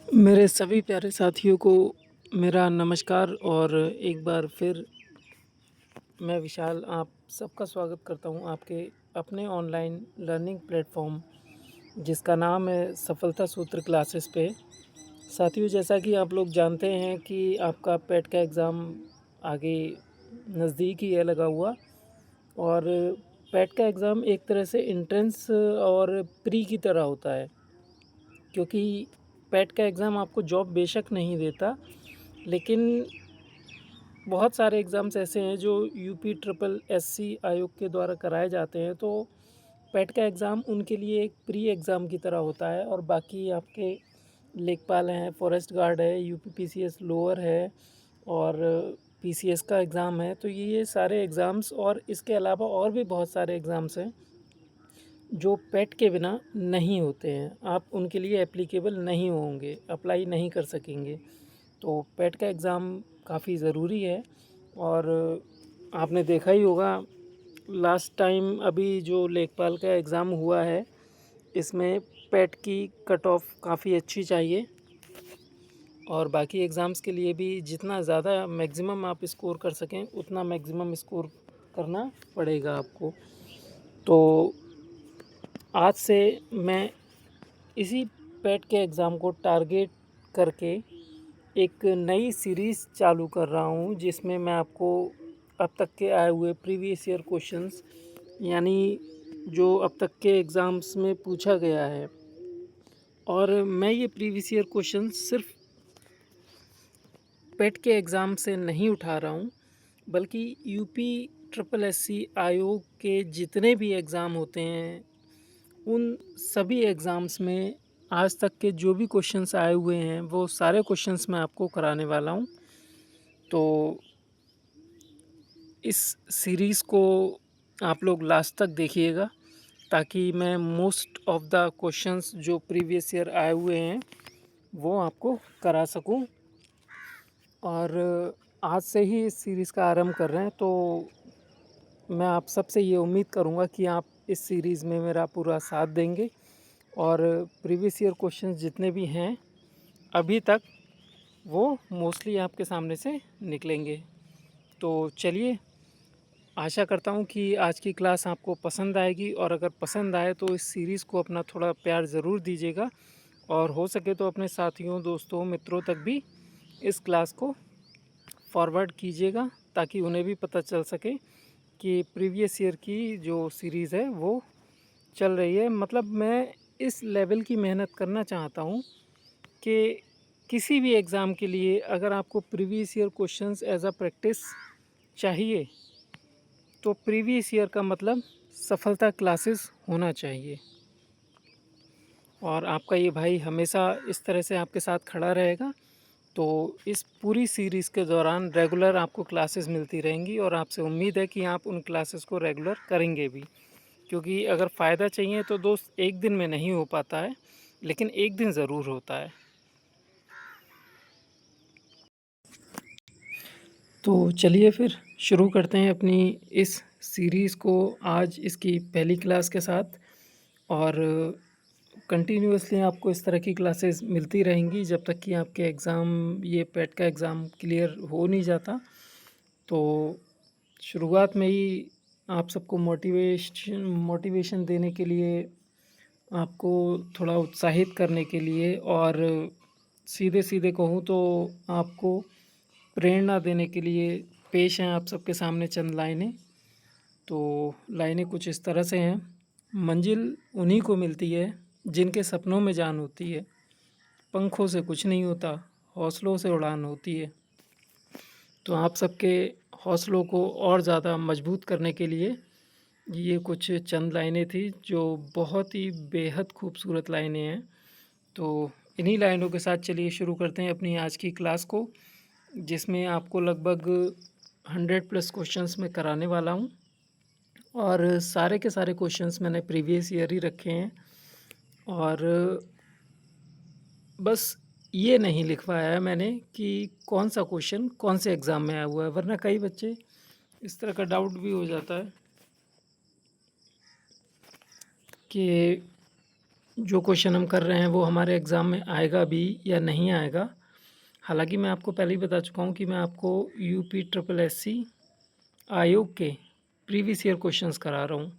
मेरे सभी प्यारे साथियों को मेरा नमस्कार और एक बार फिर मैं विशाल आप सबका स्वागत करता हूं आपके अपने ऑनलाइन लर्निंग प्लेटफॉर्म जिसका नाम है सफलता सूत्र क्लासेस पे। साथियों, जैसा कि आप लोग जानते हैं कि आपका पेट का एग्ज़ाम आगे नज़दीक ही है लगा हुआ। और पेट का एग्ज़ाम एक तरह से एंट्रेंस और प्री की तरह होता है, क्योंकि पेट का एग्ज़ाम आपको जॉब बेशक नहीं देता, लेकिन बहुत सारे एग्ज़ाम्स ऐसे हैं जो यूपी ट्रिपल एससी आयोग के द्वारा कराए जाते हैं। तो पेट का एग्ज़ाम उनके लिए एक प्री एग्ज़ाम की तरह होता है। और बाकी आपके लेखपाल हैं, फॉरेस्ट गार्ड है, यूपी पीसीएस लोअर है और पीसीएस का एग्ज़ाम है। तो ये सारे एग्ज़ाम्स और इसके अलावा और भी बहुत सारे एग्ज़ाम्स हैं जो पेट के बिना नहीं होते हैं। आप उनके लिए एप्लीकेबल नहीं होंगे, अप्लाई नहीं कर सकेंगे। तो पेट का एग्ज़ाम काफ़ी ज़रूरी है। और आपने देखा ही होगा, लास्ट टाइम अभी जो लेखपाल का एग्ज़ाम हुआ है, इसमें पेट की कट ऑफ काफ़ी अच्छी चाहिए। और बाकी एग्ज़ाम्स के लिए भी जितना ज़्यादा मैक्सिमम आप स्कोर कर सकें उतना मैक्सिमम स्कोर करना पड़ेगा आपको। तो आज से मैं इसी पेट के एग्ज़ाम को टारगेट करके एक नई सीरीज़ चालू कर रहा हूँ, जिसमें मैं आपको अब तक के आए हुए प्रीवियस ईयर क्वेश्चंस, यानी जो अब तक के एग्ज़ाम्स में पूछा गया है, और मैं ये प्रीवियस ईयर क्वेश्चंस सिर्फ पेट के एग्ज़ाम से नहीं उठा रहा हूँ, बल्कि यूपी ट्रिपल एससी आयोग के जितने भी एग्ज़ाम होते हैं उन सभी एग्ज़ाम्स में आज तक के जो भी क्वेश्चंस आए हुए हैं वो सारे क्वेश्चंस मैं आपको कराने वाला हूँ। तो इस सीरीज़ को आप लोग लास्ट तक देखिएगा, ताकि मैं मोस्ट ऑफ द क्वेश्चंस जो प्रीवियस ईयर आए हुए हैं वो आपको करा सकूं। और आज से ही इस सीरीज़ का आरंभ कर रहे हैं, तो मैं आप सबसे ये उम्मीद करूंगा कि आप इस सीरीज़ में मेरा पूरा साथ देंगे और प्रीवियस ईयर क्वेश्चंस जितने भी हैं अभी तक वो मोस्टली आपके सामने से निकलेंगे। तो चलिए, आशा करता हूँ कि आज की क्लास आपको पसंद आएगी, और अगर पसंद आए तो इस सीरीज़ को अपना थोड़ा प्यार ज़रूर दीजिएगा, और हो सके तो अपने साथियों, दोस्तों, मित्रों तक भी इस क्लास को फॉरवर्ड कीजिएगा, ताकि उन्हें भी पता चल सके कि प्रीवियस ईयर की जो सीरीज़ है वो चल रही है। मतलब मैं इस लेवल की मेहनत करना चाहता हूँ कि किसी भी एग्ज़ाम के लिए अगर आपको previous year questions as a practice चाहिए, तो प्रीवियस ईयर का मतलब सफलता क्लासेस होना चाहिए। और आपका ये भाई हमेशा इस तरह से आपके साथ खड़ा रहेगा। तो इस पूरी सीरीज़ के दौरान रेगुलर आपको क्लासेस मिलती रहेंगी, और आपसे उम्मीद है कि आप उन क्लासेस को रेगुलर करेंगे भी। क्योंकि अगर फ़ायदा चाहिए तो दोस्त एक दिन में नहीं हो पाता है, लेकिन एक दिन ज़रूर होता है। तो चलिए फिर शुरू करते हैं अपनी इस सीरीज़ को आज इसकी पहली क्लास के साथ। और कंटिन्यूअसली आपको इस तरह की क्लासेस मिलती रहेंगी जब तक कि आपके एग्ज़ाम, ये पेट का एग्ज़ाम क्लियर हो नहीं जाता। तो शुरुआत में ही आप सबको मोटिवेशन देने के लिए, आपको थोड़ा उत्साहित करने के लिए, और सीधे सीधे कहूँ तो आपको प्रेरणा देने के लिए पेश हैं आप सबके सामने चंद लाइनें। तो लाइनें कुछ इस तरह से हैं। मंजिल उन्हीं को मिलती है जिनके सपनों में जान होती है, पंखों से कुछ नहीं होता, हौसलों से उड़ान होती है। तो आप सबके हौसलों को और ज़्यादा मजबूत करने के लिए ये कुछ चंद लाइनें थी, जो बहुत ही बेहद खूबसूरत लाइनें हैं। तो इन्हीं लाइनों के साथ चलिए शुरू करते हैं अपनी आज की क्लास को, जिसमें आपको लगभग 100 प्लस क्वेश्चंस मैं कराने वाला हूँ। और सारे के सारे क्वेश्चंस मैंने प्रीवियस ईयर ही रखे हैं, और बस ये नहीं लिखवाया है मैंने कि कौन सा क्वेश्चन कौन से एग्ज़ाम में आया हुआ है, वरना कई बच्चे इस तरह का डाउट भी हो जाता है। कि जो क्वेश्चन हम कर रहे हैं वो हमारे एग्ज़ाम में आएगा भी या नहीं आएगा। हालाँकि मैं आपको पहले ही बता चुका हूँ कि मैं आपको यूपी ट्रिपल एससी आयोग के प्रीवियस ईयर क्वेश्चंस करा रहा हूँ।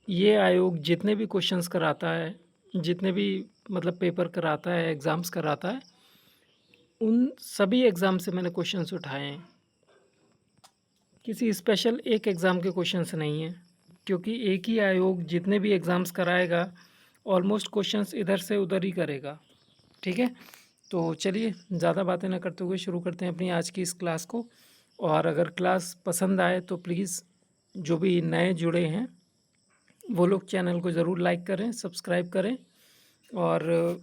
ये आयोग जितने भी क्वेश्चंस कराता है, जितने भी मतलब पेपर कराता है, एग्ज़ाम्स कराता है, उन सभी एग्ज़ाम से मैंने क्वेश्चंस उठाए हैं। किसी स्पेशल एक एग्ज़ाम के क्वेश्चंस नहीं हैं, क्योंकि एक ही आयोग जितने भी एग्ज़ाम्स कराएगा ऑलमोस्ट क्वेश्चंस इधर से उधर ही करेगा। ठीक है, तो चलिए ज़्यादा बातें ना करते हुए शुरू करते हैं अपनी आज की इस क्लास को। और अगर क्लास पसंद आए तो प्लीज़ जो भी नए जुड़े हैं वो लोग चैनल को ज़रूर लाइक करें, सब्सक्राइब करें और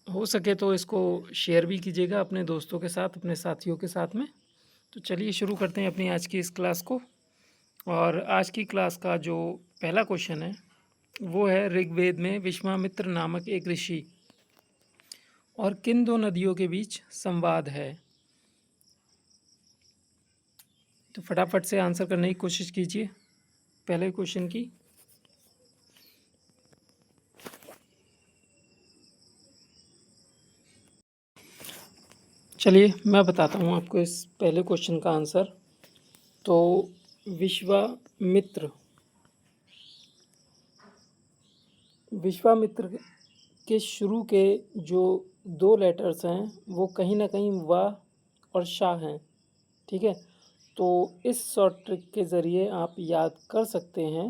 हो सके तो इसको शेयर भी कीजिएगा अपने दोस्तों के साथ, अपने साथियों के साथ में। तो चलिए शुरू करते हैं अपनी आज की इस क्लास को। और आज की क्लास का जो पहला क्वेश्चन है वो है, ऋग्वेद में विश्वामित्र नामक एक ऋषि और किन दो नदियों के बीच संवाद है। तो फटाफट से आंसर करने की कोशिश कीजिए पहले क्वेश्चन की। चलिए मैं बताता हूँ आपको इस पहले क्वेश्चन का आंसर। तो विश्वामित्र विश्वामित्र के शुरू के जो दो लेटर्स हैं वो कहीं ना कहीं वाह और शाह हैं। ठीक है, तो इस शॉर्ट ट्रिक के ज़रिए आप याद कर सकते हैं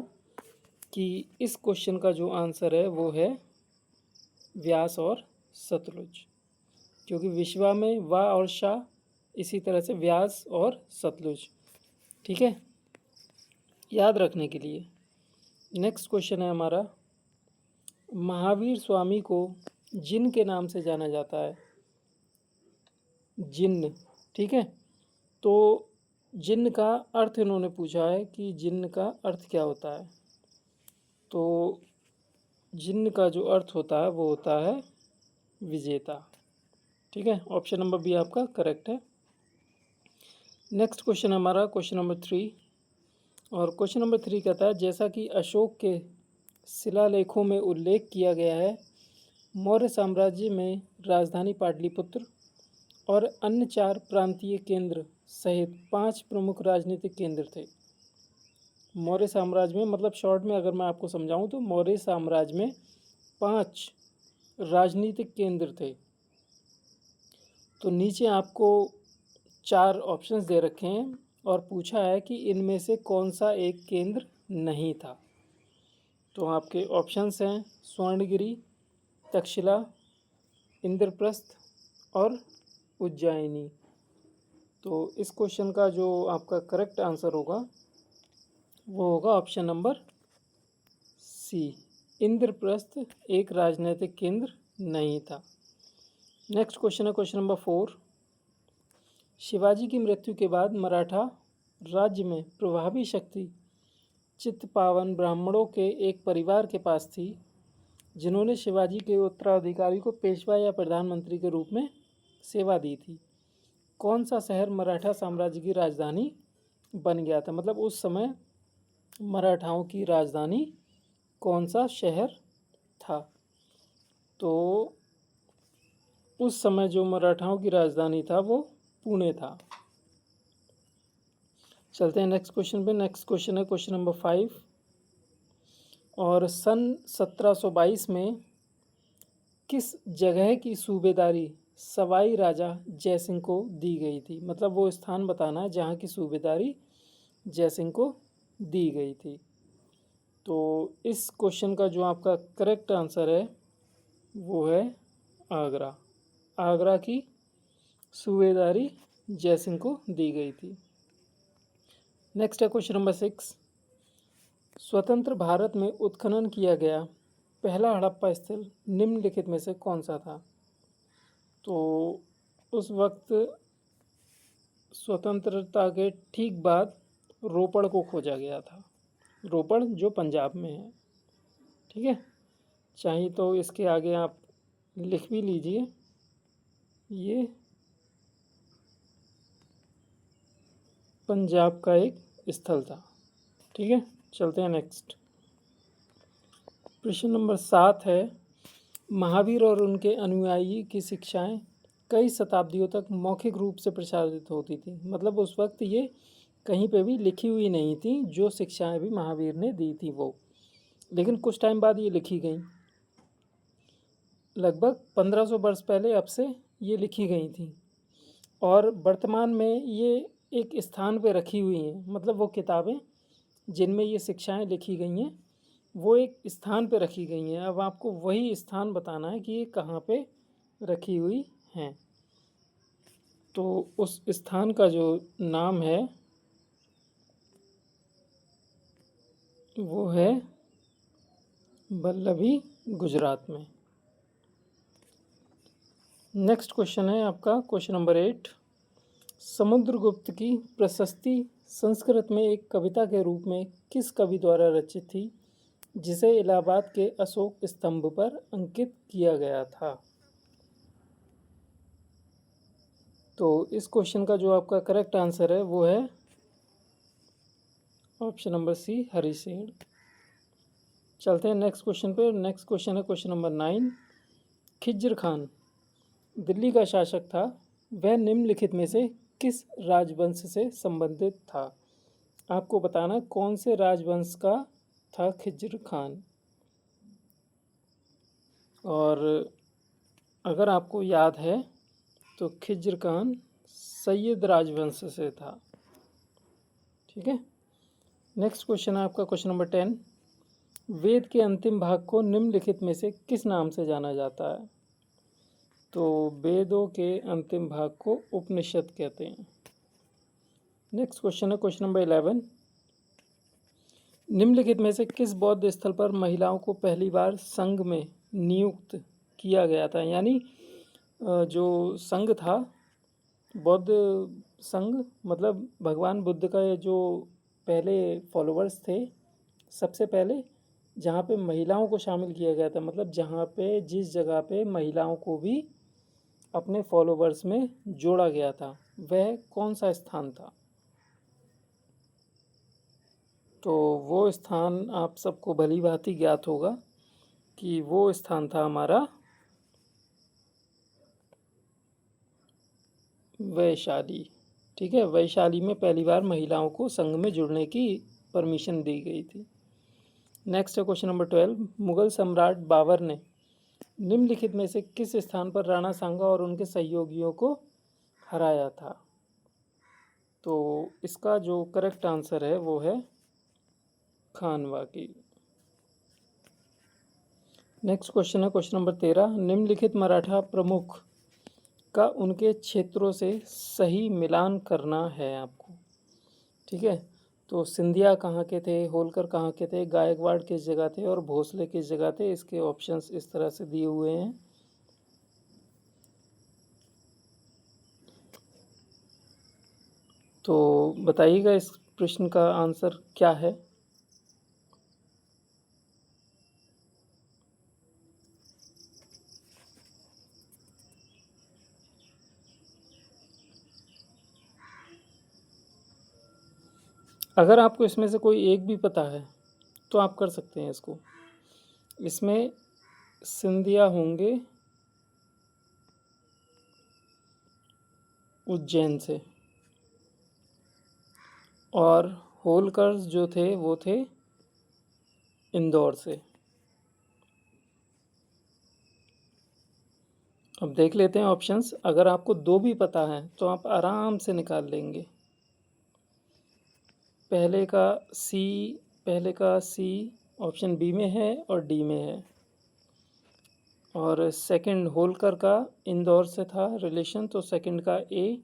कि इस क्वेश्चन का जो आंसर है वो है व्यास और सतलुज, क्योंकि विश्वा में वाह और शाह, इसी तरह से व्यास और सतलुज। ठीक है, याद रखने के लिए। नेक्स्ट क्वेश्चन है हमारा, महावीर स्वामी को जिन के नाम से जाना जाता है। जिन्न, ठीक है, तो जिन्न का अर्थ इन्होंने पूछा है कि जिन्न का अर्थ क्या होता है। तो जिन्न का जो अर्थ होता है वो होता है विजेता। ठीक है, ऑप्शन नंबर बी आपका करेक्ट है। नेक्स्ट क्वेश्चन हमारा क्वेश्चन नंबर 3। और क्वेश्चन नंबर 3 कहता है, जैसा कि अशोक के शिलालेखों में उल्लेख किया गया है, मौर्य साम्राज्य में राजधानी पाटलिपुत्र और अन्य 4 प्रांतीय केंद्र सहित 5 प्रमुख राजनीतिक केंद्र थे। मौर्य साम्राज्य में, मतलब शॉर्ट में अगर मैं आपको समझाऊं तो मौर्य साम्राज्य में 5 राजनीतिक केंद्र थे। तो नीचे आपको 4 ऑप्शंस दे रखे हैं और पूछा है कि इनमें से कौन सा एक केंद्र नहीं था। तो आपके ऑप्शंस हैं स्वर्णगिरी, तक्षशिला, इंद्रप्रस्थ और उज्जैनी। तो इस क्वेश्चन का जो आपका करेक्ट आंसर होगा वो होगा ऑप्शन नंबर सी, इंद्रप्रस्थ एक राजनीतिक केंद्र नहीं था। नेक्स्ट क्वेश्चन है क्वेश्चन नंबर 4। शिवाजी की मृत्यु के बाद मराठा राज्य में प्रभावी शक्ति चित्तपावन ब्राह्मणों के एक परिवार के पास थी, जिन्होंने शिवाजी के उत्तराधिकारी को पेशवा या प्रधानमंत्री के रूप में सेवा दी थी। कौन सा शहर मराठा साम्राज्य की राजधानी बन गया था, मतलब उस समय मराठाओं की राजधानी कौन सा शहर था। तो उस समय जो मराठाओं की राजधानी था वो पुणे था। चलते हैं नेक्स्ट क्वेश्चन पे। नेक्स्ट क्वेश्चन है क्वेश्चन नंबर 5। और सन 1722 में किस जगह की सूबेदारी सवाई राजा जयसिंह को दी गई थी, मतलब वो स्थान बताना है जहाँ की सूबेदारी जयसिंह को दी गई थी। तो इस क्वेश्चन का जो आपका करेक्ट आंसर है वो है आगरा। आगरा की सूबेदारी जयसिंह को दी गई थी। नेक्स्ट है क्वेश्चन नंबर 6। स्वतंत्र भारत में उत्खनन किया गया पहला हड़प्पा स्थल निम्नलिखित में से कौन सा था। तो उस वक्त स्वतंत्रता के ठीक बाद रोपड़ को खोजा गया था। रोपड़ जो पंजाब में है। ठीक है, चाहिए तो इसके आगे आप लिख भी लीजिए, ये पंजाब का एक स्थल था। ठीक है, चलते हैं नेक्स्ट। प्रश्न नंबर 7 है, महावीर और उनके अनुयायी की शिक्षाएं कई शताब्दियों तक मौखिक रूप से प्रचारित होती थी। मतलब उस वक्त ये कहीं पे भी लिखी हुई नहीं थी, जो शिक्षाएं भी महावीर ने दी थी वो, लेकिन कुछ टाइम बाद ये लिखी गई। लगभग 1500 वर्ष पहले अब से ये लिखी गई थी और वर्तमान में ये एक स्थान पे रखी हुई हैं। मतलब वो किताबें जिनमें ये शिक्षाएं लिखी गई हैं वो एक स्थान पे रखी गई हैं। अब आपको वही स्थान बताना है कि ये कहाँ पे रखी हुई हैं। तो उस स्थान का जो नाम है वो है वल्लभी, गुजरात में। नेक्स्ट क्वेश्चन है आपका क्वेश्चन नंबर 8, समुद्रगुप्त की प्रशस्ति संस्कृत में एक कविता के रूप में किस कवि द्वारा रचित थी, जिसे इलाहाबाद के अशोक स्तंभ पर अंकित किया गया था? तो इस क्वेश्चन का जो आपका करेक्ट आंसर है वो है ऑप्शन नंबर सी, हरिसेन। चलते हैं नेक्स्ट क्वेश्चन पे। नेक्स्ट क्वेश्चन है क्वेश्चन नंबर 9, खिज्र खान दिल्ली का शासक था, वह निम्नलिखित में से किस राजवंश से संबंधित था? आपको बताना कौन से राजवंश का था खिज्र खान। और अगर आपको याद है तो खिज्र खान सैयद राजवंश से था। ठीक है। नेक्स्ट क्वेश्चन है आपका क्वेश्चन नंबर 10, वेद के अंतिम भाग को निम्नलिखित में से किस नाम से जाना जाता है? तो वेदों के अंतिम भाग को उपनिषद कहते हैं। नेक्स्ट क्वेश्चन है क्वेश्चन नंबर 11, निम्नलिखित में से किस बौद्ध स्थल पर महिलाओं को पहली बार संघ में नियुक्त किया गया था? यानी जो संघ था, बौद्ध संघ, मतलब भगवान बुद्ध का ये जो पहले फॉलोअर्स थे, सबसे पहले जहाँ पे महिलाओं को शामिल किया गया था, मतलब जहाँ पे जिस जगह पे महिलाओं को भी अपने फॉलोअर्स में जोड़ा गया था, वह कौन सा स्थान था? तो वो स्थान आप सबको भली भांति ज्ञात होगा कि वो स्थान था हमारा वैशाली। ठीक है, वैशाली में पहली बार महिलाओं को संघ में जुड़ने की परमिशन दी गई थी। नेक्स्ट है क्वेश्चन नंबर 12, मुगल सम्राट बाबर ने निम्नलिखित में से किस स्थान पर राणा सांगा और उनके सहयोगियों को हराया था? तो इसका जो करेक्ट आंसर है वो है खानवा की। नेक्स्ट क्वेश्चन है क्वेश्चन नंबर 13, निम्नलिखित मराठा प्रमुख का उनके क्षेत्रों से सही मिलान करना है आपको। ठीक है, तो सिंधिया कहाँ के थे, होलकर कहाँ के थे, गायकवाड़ किस जगह थे और भोसले किस जगह थे? इसके ऑप्शंस इस तरह से दिए हुए हैं। तो बताइएगा इस प्रश्न का आंसर क्या है? अगर आपको इसमें से कोई एक भी पता है तो आप कर सकते हैं इसको। इसमें सिंधिया होंगे उज्जैन से और होलकर जो थे वो थे इंदौर से। अब देख लेते हैं ऑप्शंस। अगर आपको दो भी पता है तो आप आराम से निकाल लेंगे। पहले का सी पहले का सी ऑप्शन बी में है और डी में है, और सेकंड होलकर का इंदौर से था रिलेशन, तो सेकंड का ए,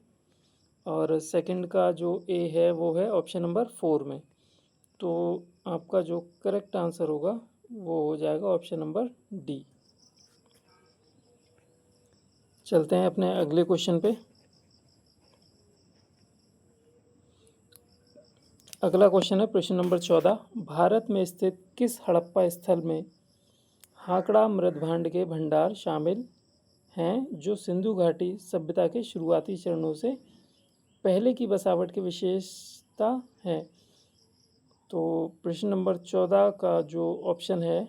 और सेकंड का जो ए है वो है ऑप्शन नंबर 4 में। तो आपका जो करेक्ट आंसर होगा वो हो जाएगा ऑप्शन नंबर डी। चलते हैं अपने अगले क्वेश्चन पे। अगला क्वेश्चन है प्रश्न नंबर 14, भारत में स्थित किस हड़प्पा स्थल में हाकड़ा मृदभांड के भंडार शामिल हैं, जो सिंधु घाटी सभ्यता के शुरुआती चरणों से पहले की बसावट की विशेषता है? तो प्रश्न नंबर 14 का जो ऑप्शन है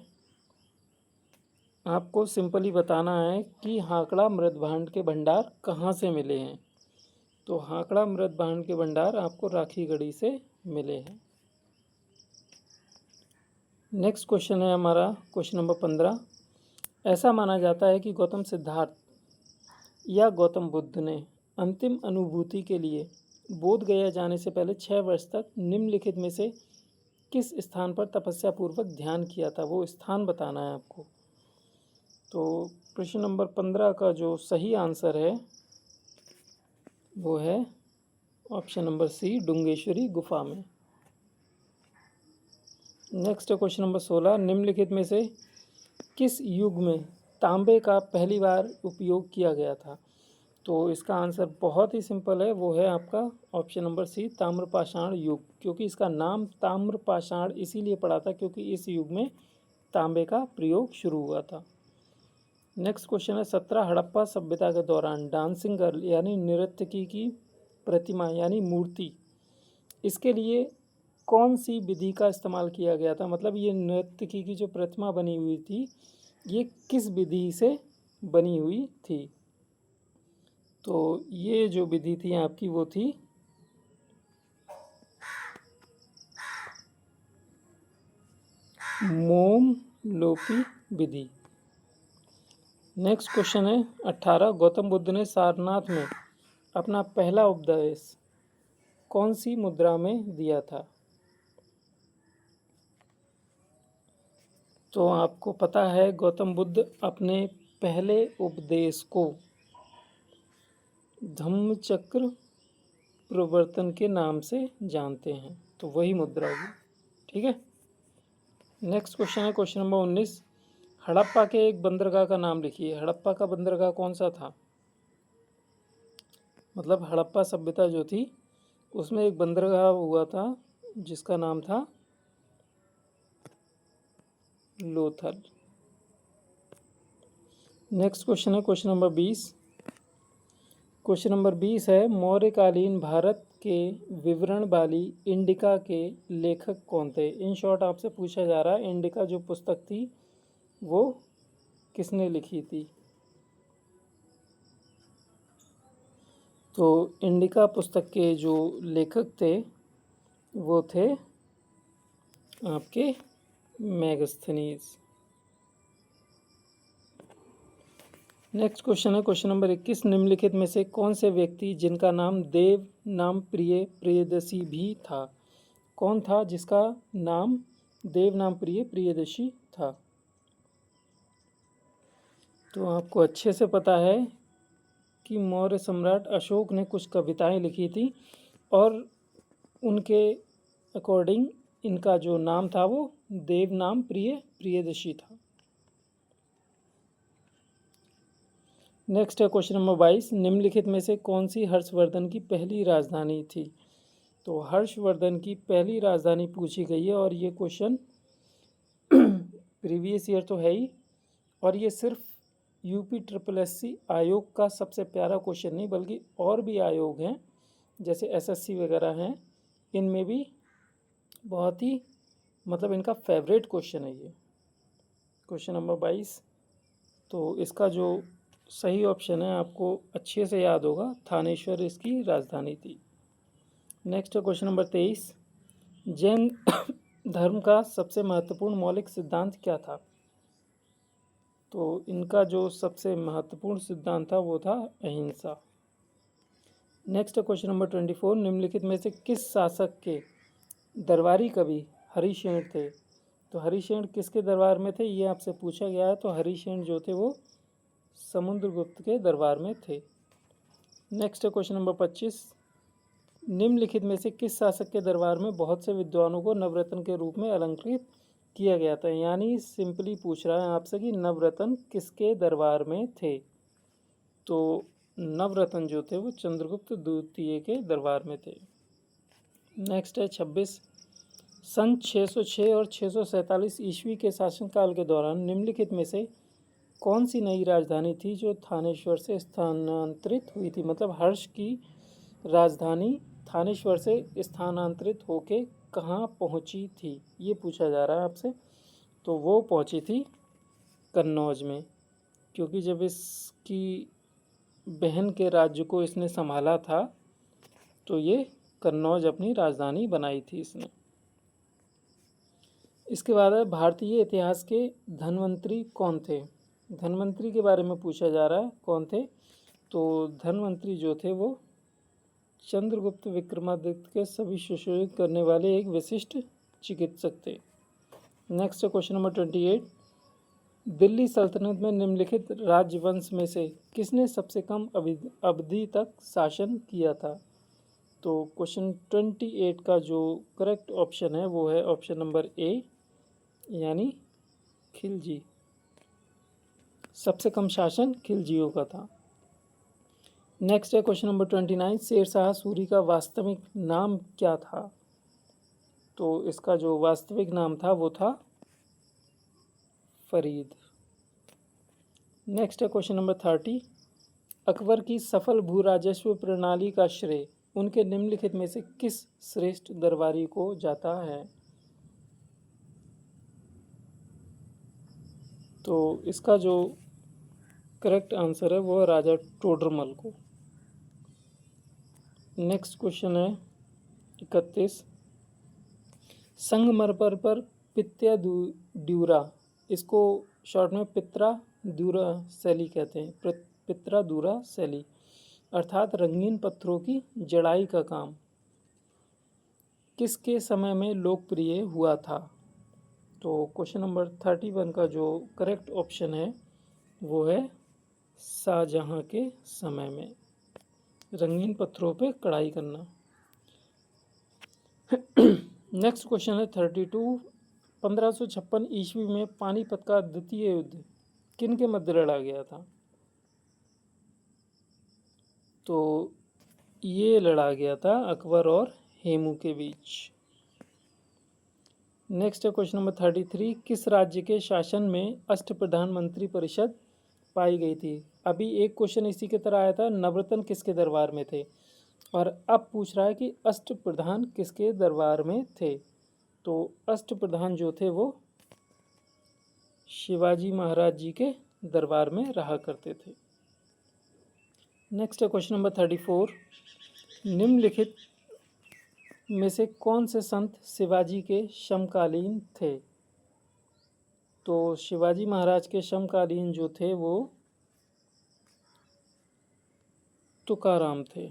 आपको सिंपली बताना है कि हाकड़ा मृदभांड के भंडार कहाँ से मिले हैं। तो हाकड़ा मृदभांड के भंडार आपको राखीगढ़ी से मिले हैं। नेक्स्ट क्वेश्चन है हमारा क्वेश्चन नंबर 15। ऐसा माना जाता है कि गौतम सिद्धार्थ या गौतम बुद्ध ने अंतिम अनुभूति के लिए बोध गया जाने से पहले 6 वर्ष तक निम्नलिखित में से किस स्थान पर तपस्या पूर्वक ध्यान किया था। वो स्थान बताना है आपको। तो प्रश्न नंबर 15 का जो सही आंसर है वो है ऑप्शन नंबर सी, डुंगेश्वरी गुफा में। Next question number 16। निम्नलिखित में से किस युग में तांबे का पहली बार उपयोग किया गया था। तो इसका आंसर बहुत ही सिंपल है, वो है आपका ऑप्शन नंबर सी, ताम्रपाषाण युग। क्योंकि इसका नाम ताम्रपाषाण इसीलिए पड़ा था क्योंकि इस युग में तांबे का प्रयोग शुरू हुआ था। नेक्स्ट क्वेश्चन है 17। हड़प्पा सभ्यता के दौरान डांसिंग गर्ल यानी नर्तकी की प्रतिमा यानी मूर्ति, इसके लिए कौन सी विधि का इस्तेमाल किया गया था। मतलब ये नर्तकी की जो प्रतिमा बनी हुई थी ये किस विधि से बनी हुई थी। तो ये जो विधि थी आपकी वो थी मोम लोपी विधि। नेक्स्ट क्वेश्चन है 18। गौतम बुद्ध ने सारनाथ में अपना पहला उपदेश कौन सी मुद्रा में दिया था। तो आपको पता है गौतम बुद्ध अपने पहले उपदेश को धम्मचक्र प्रवर्तन के नाम से जानते हैं, तो वही मुद्रा होगी। ठीक है। नेक्स्ट क्वेश्चन है क्वेश्चन नंबर 19। हड़प्पा के एक बंदरगाह का नाम लिखिए। हड़प्पा का बंदरगाह कौन सा था। मतलब हड़प्पा सभ्यता जो थी उसमें एक बंदरगाह हुआ था जिसका नाम था लोथल। नेक्स्ट क्वेश्चन है क्वेश्चन नंबर 20। क्वेश्चन नंबर 20 है मौर्यकालीन भारत के विवरण वाली इंडिका के लेखक कौन थे। इन शॉर्ट आपसे पूछा जा रहा है इंडिका जो पुस्तक थी वो किसने लिखी थी। तो इंडिका पुस्तक के जो लेखक थे वो थे आपके मैगस्थनीज। नेक्स्ट क्वेश्चन है क्वेश्चन नंबर 21। निम्नलिखित में से कौन से व्यक्ति जिनका नाम देव नाम प्रिय प्रियदर्शी भी था। कौन था जिसका नाम देव नाम प्रिय प्रियदर्शी था। तो आपको अच्छे से पता है कि मौर्य सम्राट अशोक ने कुछ कविताएं लिखी थी और उनके अकॉर्डिंग इनका जो नाम था वो देव नाम प्रिय प्रियदर्शी था। नेक्स्ट है क्वेश्चन नंबर 22। निम्नलिखित में से कौन सी हर्षवर्धन की पहली राजधानी थी। तो हर्षवर्धन की पहली राजधानी पूछी गई है और ये क्वेश्चन प्रीवियस ईयर तो है ही, और ये सिर्फ UPSSC आयोग का सबसे प्यारा क्वेश्चन नहीं बल्कि और भी आयोग हैं जैसे SSC वगैरह हैं, इनमें भी बहुत ही मतलब इनका फेवरेट क्वेश्चन है ये क्वेश्चन नंबर 22। तो इसका जो सही ऑप्शन है आपको अच्छे से याद होगा, थानेश्वर इसकी राजधानी थी। Next question number 23। जैन धर्म का सबसे महत्वपूर्ण मौलिक सिद्धांत क्या था। तो इनका जो सबसे महत्वपूर्ण सिद्धांत था वो था अहिंसा। Next question number 24। निम्नलिखित में से किस शासक के दरबारी कवि हरिशेन थे। तो हरिशेन किसके दरबार में थे ये आपसे पूछा गया है। तो हरिशेन जो थे वो समुद्रगुप्त के दरबार में थे। Next question number 25। निम्नलिखित में से किस शासक के दरबार में बहुत से विद्वानों को नवरत्न के रूप में अलंकृत किया गया था। यानी सिंपली पूछ रहा है आपसे कि नवरत्न किसके दरबार में थे। तो नवरत्न जो थे वो चंद्रगुप्त द्वितीय के दरबार में थे। नेक्स्ट है 26। सन 606 और 647 ईस्वी के शासनकाल के दौरान निम्नलिखित में से कौन सी नई राजधानी थी जो थानेश्वर से स्थानांतरित हुई थी। मतलब हर्ष की राजधानी थानेश्वर से स्थानांतरित होके कहाँ पहुँची थी ये पूछा जा रहा है आपसे। तो वो पहुँची थी कन्नौज में, क्योंकि जब इसकी बहन के राज्य को इसने संभाला था तो ये कन्नौज अपनी राजधानी बनाई थी इसने। इसके बाद है भारतीय इतिहास के धन्वंतरी कौन थे। धन्वंतरी के बारे में पूछा जा रहा है कौन थे। तो धन्वंतरी जो थे वो चंद्रगुप्त विक्रमादित्य के सभी सुशोभित करने वाले एक विशिष्ट चिकित्सक थे। नेक्स्ट है क्वेश्चन नंबर 28। दिल्ली सल्तनत में निम्नलिखित राजवंश में से किसने सबसे कम अवधि तक शासन किया था। तो क्वेश्चन 28 का जो करेक्ट ऑप्शन है वो है ऑप्शन नंबर ए, यानी खिलजी। सबसे कम शासन खिलजियों का था। नेक्स्ट है क्वेश्चन नंबर 29। शेरशाह सूरी का वास्तविक नाम क्या था। तो इसका जो वास्तविक नाम था वो था फरीद। नेक्स्ट है क्वेश्चन नंबर 30। अकबर की सफल भू राजस्व प्रणाली का श्रेय उनके निम्नलिखित में से किस श्रेष्ठ दरबारी को जाता है। तो इसका जो करेक्ट आंसर है वो है राजा टोडरमल को। नेक्स्ट क्वेश्चन है 31। संगमरमर पर पित्या ड्यूरा, इसको शॉर्ट में पित्रा दूरा शैली कहते हैं। पित्रा दूरा शैली अर्थात रंगीन पत्थरों की जड़ाई का काम किसके समय में लोकप्रिय हुआ था। तो क्वेश्चन नंबर 31 का जो करेक्ट ऑप्शन है वो है शाहजहां के समय में रंगीन पत्थरों पे कढ़ाई करना। नेक्स्ट क्वेश्चन है 32। 1556 ईस्वी में पानीपत का द्वितीय युद्ध किन के मध्य लड़ा गया था। तो ये लड़ा गया था अकबर और हेमू के बीच। नेक्स्ट है क्वेश्चन नंबर 33। किस राज्य के शासन में अष्टप्रधान मंत्री परिषद पाई गई थी। अभी एक क्वेश्चन इसी की तरह आया था, नवरत्न किसके दरबार में थे, और अब पूछ रहा है कि अष्टप्रधान किसके दरबार में थे। तो अष्टप्रधान जो थे वो शिवाजी महाराज जी के दरबार में रहा करते थे। नेक्स्ट है क्वेश्चन नंबर 34। निम्नलिखित में से कौन से संत शिवाजी के समकालीन थे। तो शिवाजी महाराज के समकालीन जो थे वो तुकाराम थे।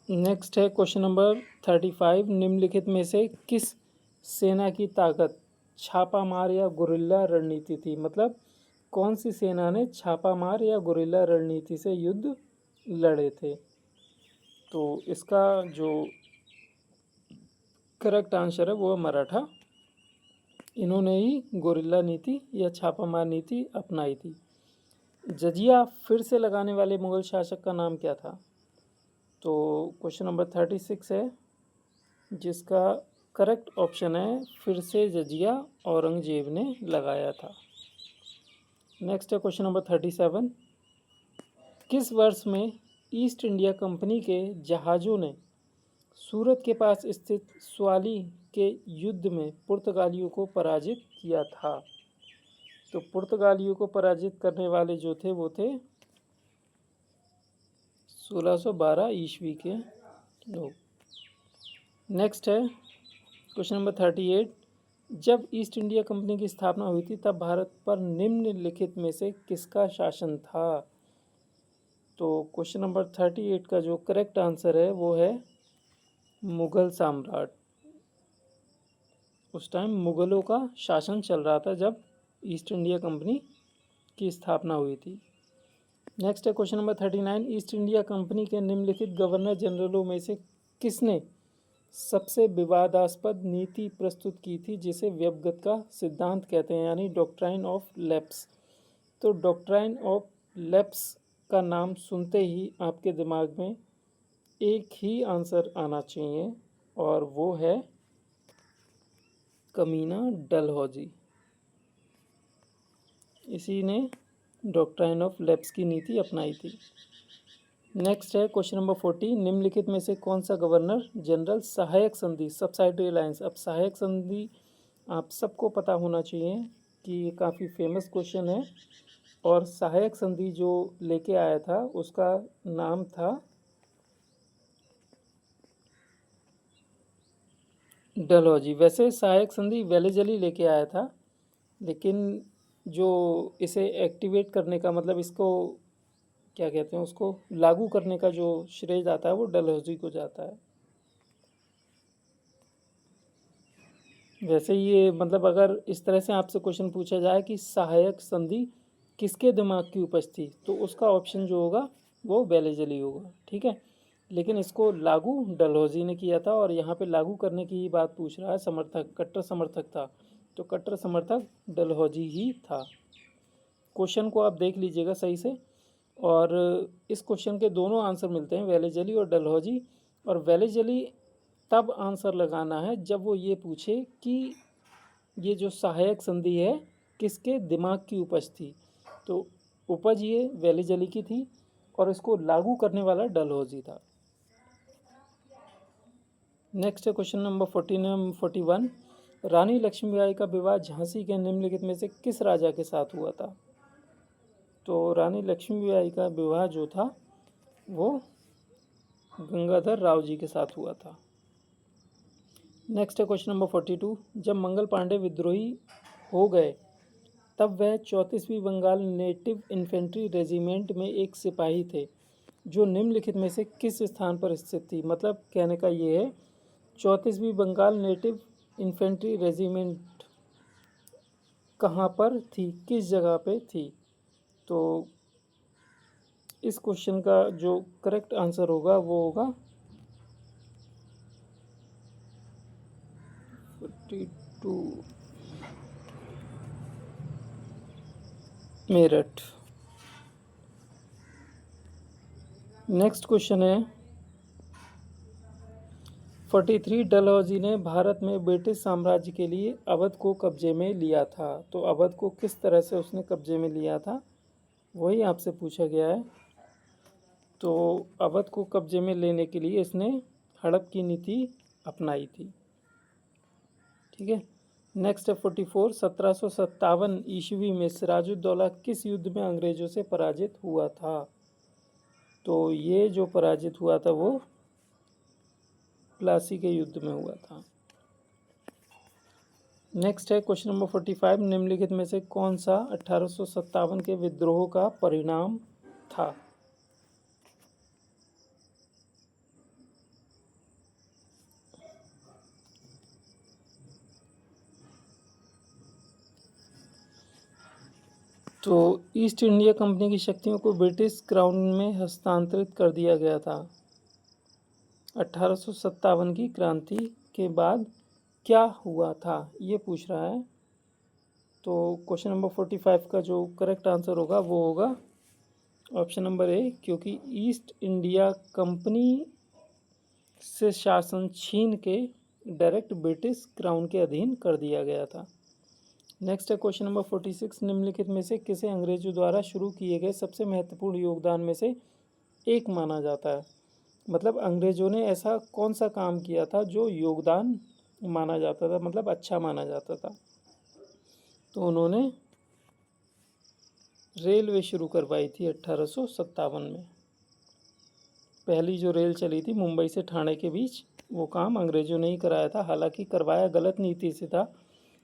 नेक्स्ट है क्वेश्चन नंबर 35। निम्नलिखित में से किस सेना की ताकत छापामार या गुरिल्ला रणनीति थी। मतलब कौन सी सेना ने छापामार या गुरिल्ला रणनीति से युद्ध लड़े थे। तो इसका जो करेक्ट आंसर है वो है मराठा। इन्होंने ही गुरिल्ला नीति या छापामार नीति अपनाई थी। जजिया फिर से लगाने वाले मुगल शासक का नाम क्या था। तो क्वेश्चन नंबर 36 है जिसका करेक्ट ऑप्शन है फिर से जजिया औरंगजेब ने लगाया था। नेक्स्ट है क्वेश्चन नंबर 37। किस वर्ष में ईस्ट इंडिया कंपनी के जहाज़ों ने सूरत के पास स्थित स्वाली के युद्ध में पुर्तगालियों को पराजित किया था। तो पुर्तगालियों को पराजित करने वाले जो थे वो थे 1612 ईस्वी के लोग। नेक्स्ट है क्वेश्चन नंबर 38। जब ईस्ट इंडिया कंपनी की स्थापना हुई थी तब भारत पर निम्नलिखित में से किसका शासन था। तो क्वेश्चन नंबर 38 का जो करेक्ट आंसर है वो है मुगल सम्राट। उस टाइम मुगलों का शासन चल रहा था जब ईस्ट इंडिया कंपनी की स्थापना हुई थी। नेक्स्ट है question number 39। East India company के निम्नलिखित गवर्नर जनरलों में से किसने सबसे विवादास्पद नीति प्रस्तुत की थी जिसे व्यवगत का सिद्धांत कहते हैं, यानी डॉक्ट्राइन ऑफ लैप्स। तो डॉक्ट्राइन ऑफ लैप्स का नाम सुनते ही आपके दिमाग में एक ही आंसर आना चाहिए और वो है कमीना डलहौजी। इसी ने डॉक्ट्राइन ऑफ लैप्स की नीति अपनाई थी। नेक्स्ट है क्वेश्चन नंबर 40, निम्नलिखित में से कौन सा गवर्नर जनरल सहायक संधि सब्सिडारी अलायंस। अब सहायक संधि आप सबको पता होना चाहिए कि ये काफ़ी फेमस क्वेश्चन है, और सहायक संधि जो लेके आया था उसका नाम था डलहौजी। वैसे सहायक संधि वेलेजली लेके आया था, लेकिन जो इसे एक्टिवेट करने का मतलब इसको क्या कहते हैं, उसको लागू करने का जो श्रेय जाता है वो डलहौजी को जाता है। वैसे ये मतलब अगर इस तरह से आपसे क्वेश्चन पूछा जाए कि सहायक संधि किसके दिमाग की उपज थी, तो उसका ऑप्शन जो होगा वो वेलेजली होगा, ठीक है। लेकिन इसको लागू डलहौजी ने किया था, और यहाँ पे लागू करने की ही बात पूछ रहा है, समर्थक कट्टर समर्थक था, तो कट्टर समर्थक डलहौजी ही था। क्वेश्चन को आप देख लीजिएगा सही से, और इस क्वेश्चन के दोनों आंसर मिलते हैं, वेलेजली और डलहौजी। और वेलेजली तब आंसर लगाना है जब वो ये पूछे कि ये जो सहायक संधि है किसके दिमाग की उपज थी, तो उपज ये वेलेजली की थी और इसको लागू करने वाला डलहौजी था। नेक्स्ट है क्वेश्चन नंबर 41, रानी लक्ष्मीबाई का विवाह झांसी के निम्नलिखित में से किस राजा के साथ हुआ था। तो रानी लक्ष्मीबाई का विवाह जो था वो गंगाधर राव जी के साथ हुआ था। नेक्स्ट है क्वेश्चन नंबर 42, जब मंगल पांडे विद्रोही हो गए तब वह 34वीं बंगाल नेटिव इन्फेंट्री रेजिमेंट में एक सिपाही थे, जो निम्नलिखित में से किस स्थान पर स्थित थी। मतलब कहने का ये है 34वीं बंगाल नेटिव इन्फेंट्री रेजिमेंट कहाँ पर थी, किस जगह पे थी। तो इस क्वेश्चन का जो करेक्ट आंसर होगा वो होगा 42 मेरठ। नेक्स्ट क्वेश्चन है 43, डलहौजी ने भारत में ब्रिटिश साम्राज्य के लिए अवध को कब्जे में लिया था। तो अवध को किस तरह से उसने कब्जे में लिया था वही आपसे पूछा गया है। तो अवध को कब्जे में लेने के लिए इसने हड़प की नीति अपनाई थी, ठीक है। नेक्स्ट है 44, 1757 ईस्वी में सिराजुद्दौला किस युद्ध में अंग्रेजों से पराजित हुआ था। तो ये जो पराजित हुआ था वो प्लासी के युद्ध में हुआ था। नेक्स्ट है क्वेश्चन नंबर 45, निम्नलिखित में से कौन सा 1857 के विद्रोह का परिणाम था। तो ईस्ट इंडिया कंपनी की शक्तियों को ब्रिटिश क्राउन में हस्तांतरित कर दिया गया था। 1857 की क्रांति के बाद क्या हुआ था ये पूछ रहा है। तो क्वेश्चन नंबर 45 का जो करेक्ट आंसर होगा वो होगा ऑप्शन नंबर ए, क्योंकि ईस्ट इंडिया कंपनी से शासन छीन के डायरेक्ट ब्रिटिश क्राउन के अधीन कर दिया गया था। नेक्स्ट है क्वेश्चन नंबर 46, निम्नलिखित में से किसे अंग्रेजों द्वारा शुरू किए गए सबसे महत्वपूर्ण योगदान में से एक माना जाता है। मतलब अंग्रेजों ने ऐसा कौन सा काम किया था जो योगदान माना जाता था, मतलब अच्छा माना जाता था। तो उन्होंने रेलवे शुरू करवाई थी 1857 में। पहली जो रेल चली थी मुंबई से ठाणे के बीच, वो काम अंग्रेजों ने ही कराया था। हालांकि करवाया गलत नीति से था,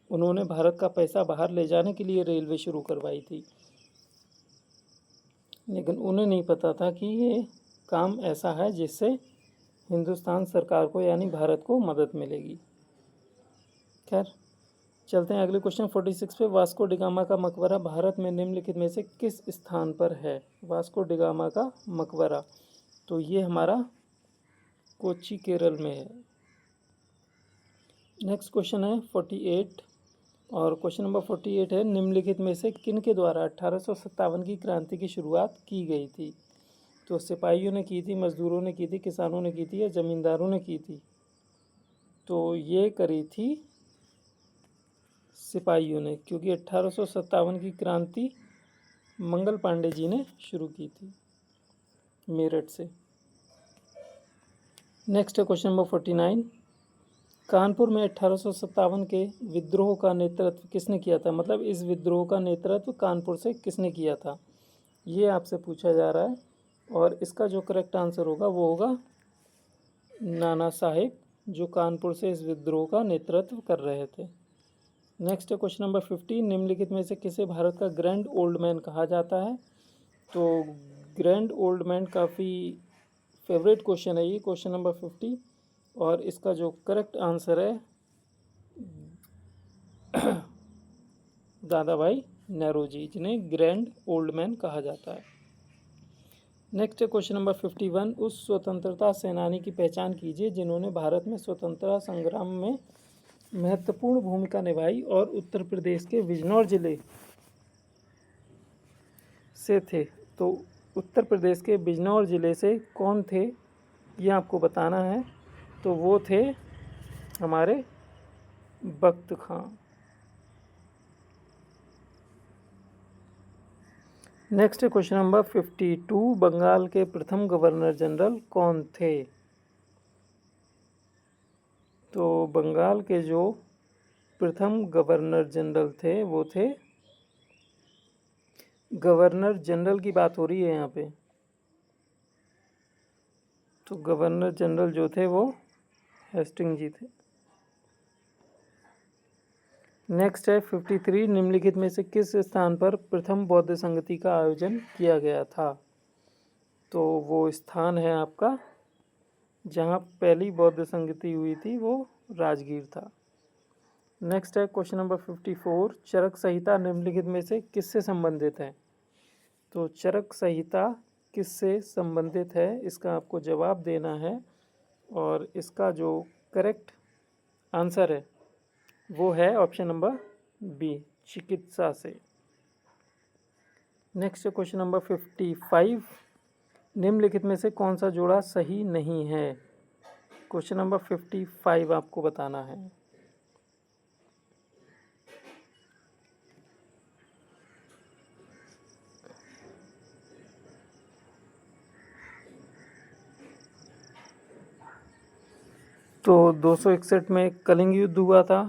उन्होंने भारत का पैसा बाहर ले जाने के लिए रेलवे शुरू करवाई थी, लेकिन उन्हें नहीं पता था कि ये काम ऐसा है जिससे हिंदुस्तान सरकार को यानी भारत को मदद मिलेगी। खैर चलते हैं अगले क्वेश्चन 46 पे, वास्को डिगामा का मकबरा भारत में निम्नलिखित में से किस स्थान पर है। वास्को डिगामा का मकबरा, तो ये हमारा कोच्चि केरल में है। नेक्स्ट क्वेश्चन है 48, और क्वेश्चन नंबर 48 है, निम्नलिखित में से किन के द्वारा 1857 की क्रांति की शुरुआत की गई थी। तो सिपाहियों ने की थी, मजदूरों ने की थी, किसानों ने की थी या ज़मींदारों ने की थी। तो ये करी थी सिपाहियों ने, क्योंकि 1857 की क्रांति मंगल पांडे जी ने शुरू की थी। मेरठ से। नेक्स्ट है क्वेश्चन नंबर 49। कानपुर में 1857 के विद्रोह का नेतृत्व किसने किया था? मतलब इस विद्रोह का नेतृत्व कानपुर से किसने किया था, ये आपसे पूछा जा रहा है। और इसका जो करेक्ट आंसर होगा वो होगा नाना साहेब, जो कानपुर से इस विद्रोह का नेतृत्व कर रहे थे। नेक्स्ट है क्वेश्चन नंबर 50। निम्नलिखित में से किसे भारत का ग्रैंड ओल्ड मैन कहा जाता है? तो ग्रैंड ओल्ड मैन काफ़ी फेवरेट क्वेश्चन है ये, क्वेश्चन नंबर 50। और इसका जो करेक्ट आंसर है दादा भाई नौरोजी, जिन्हें ग्रैंड ओल्ड मैन कहा जाता है। नेक्स्ट है क्वेश्चन नंबर 51। उस स्वतंत्रता सेनानी की पहचान कीजिए जिन्होंने भारत में स्वतंत्रता संग्राम में महत्वपूर्ण भूमिका निभाई और उत्तर प्रदेश के बिजनौर जिले से थे। तो उत्तर प्रदेश के बिजनौर ज़िले से कौन थे, ये आपको बताना है। तो वो थे हमारे Bakht Khan. Next question number 52। Bengal के प्रथम गवर्नर जनरल कौन थे? तो बंगाल के जो प्रथम गवर्नर जनरल थे वो थे, गवर्नर जनरल की बात हो रही है यहाँ पे, तो गवर्नर जनरल जो थे वो हेस्टिंग जी थे। नेक्स्ट है 53। निम्नलिखित में से किस स्थान पर प्रथम बौद्ध संगति का आयोजन किया गया था? तो वो स्थान है आपका जहाँ पहली बौद्ध संगति हुई थी, वो राजगीर था। नेक्स्ट है क्वेश्चन नंबर 54। चरक संहिता निम्नलिखित में से किससे संबंधित है? तो चरक संहिता किससे संबंधित है, इसका आपको जवाब देना है। और इसका जो करेक्ट आंसर है वो है ऑप्शन नंबर बी, चिकित्सा से। Next question number 55। निम्नलिखित में से कौन सा जोड़ा सही नहीं है? क्वेश्चन नंबर 55 आपको बताना है। तो 261 में कलिंग युद्ध हुआ था,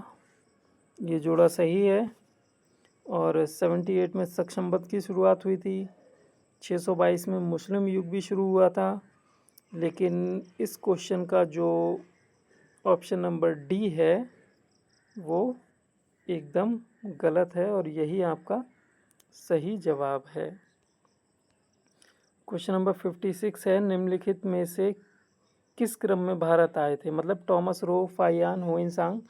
ये जोड़ा सही है। और 78 में सक्षमबद्ध की शुरुआत हुई थी। 622 में मुस्लिम युग भी शुरू हुआ था। लेकिन इस क्वेश्चन का जो ऑप्शन नंबर डी है वो एकदम गलत है और यही आपका सही जवाब है। क्वेश्चन नंबर 56 है। निम्नलिखित में से किस क्रम में भारत आए थे? मतलब टॉमस रो, फाइयान, हुइनसांग,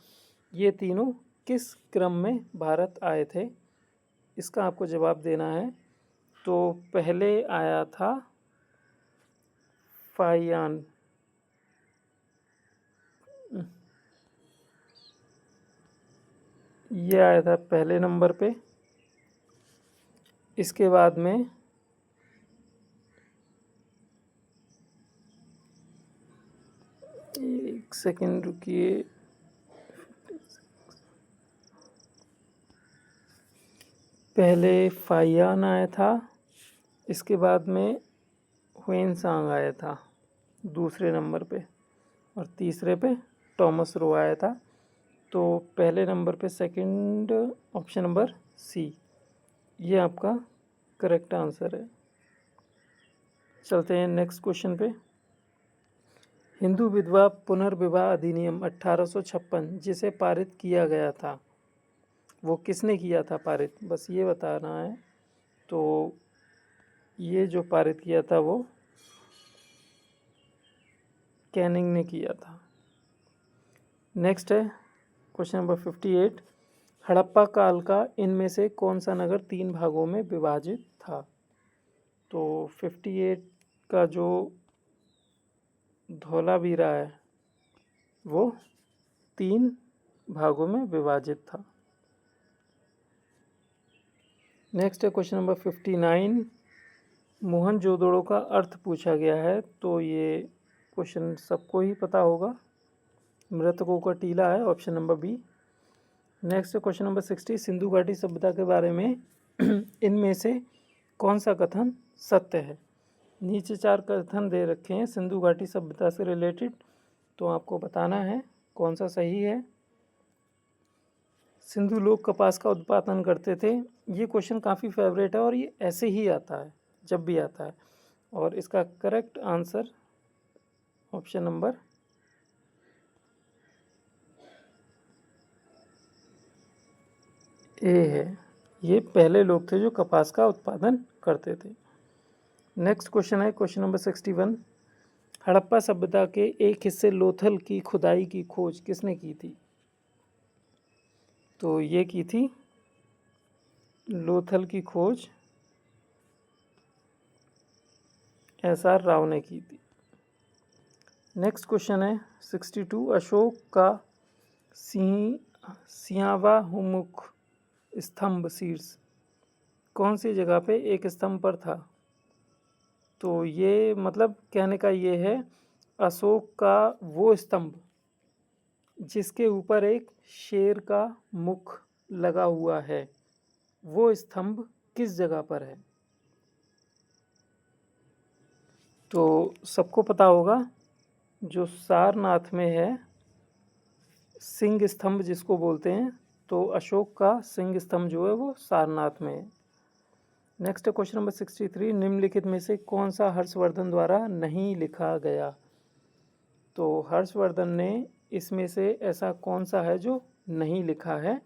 ये तीनों किस क्रम में भारत आए थे, इसका आपको जवाब देना है। तो पहले आया था फाइयान, ये आया था पहले नंबर पे। इसके बाद में एक सेकंड रुकिए, पहले फाइयान आया था, इसके बाद में हुइनसांग आया था दूसरे नंबर पे, और तीसरे पे टॉमस रो आया था। तो पहले नंबर पे सेकंड ऑप्शन नंबर सी, ये आपका करेक्ट आंसर है। चलते हैं नेक्स्ट क्वेश्चन पे। हिंदू विधवा पुनर्विवाह अधिनियम 1856 जिसे पारित किया गया था, वो किसने किया था पारित, बस ये बताना है। तो ये जो पारित किया था वो कैनिंग ने किया था। नेक्स्ट है क्वेश्चन नंबर 58। हड़प्पा काल का इनमें से कौन सा नगर 3 भागों में विभाजित था? तो 58 का जो धौलावीरा है वो 3 भागों में विभाजित था। नेक्स्ट है क्वेश्चन नंबर 59। मोहनजोदड़ो का अर्थ पूछा गया है, तो ये क्वेश्चन सबको ही पता होगा, मृतकों का टीला है, option number B. Next question number 60। Sindhu घाटी सभ्यता के बारे में इनमें से कौन सा कथन सत्य है? नीचे 4 कथन दे रखे हैं सिंधु घाटी सभ्यता से रिलेटेड, तो आपको बताना है कौन सा सही है। सिंधु लोग कपास का उत्पादन करते थे। ये क्वेश्चन काफ़ी फेवरेट है और ये ऐसे ही आता है जब भी आता है, और इसका correct answer option number A है। ये पहले लोग थे जो कपास का उत्पादन करते थे। नेक्स्ट क्वेश्चन है क्वेश्चन नंबर 61। हड़प्पा सभ्यता के एक हिस्से लोथल की खुदाई की खोज किसने की थी? तो ये की थी लोथल की खोज SR राव ने की थी। नेक्स्ट क्वेश्चन है 62। अशोक का सिंहावाहुमुख स्तंभ शीर्ष कौन सी जगह पे एक स्तंभ पर था? तो ये मतलब कहने का ये है, अशोक का वो स्तंभ जिसके ऊपर एक शेर का मुख लगा हुआ है, वो स्तंभ किस जगह पर है? तो सबको पता होगा जो सारनाथ में है, सिंह स्तंभ जिसको बोलते हैं, तो अशोक का सिंह स्तंभ जो है वो सारनाथ में है। Next question number 63। निम्नलिखित में से कौन सा हर्षवर्धन द्वारा नहीं लिखा गया? तो हर्षवर्धन ने इसमें से ऐसा कौन सा है जो नहीं लिखा है?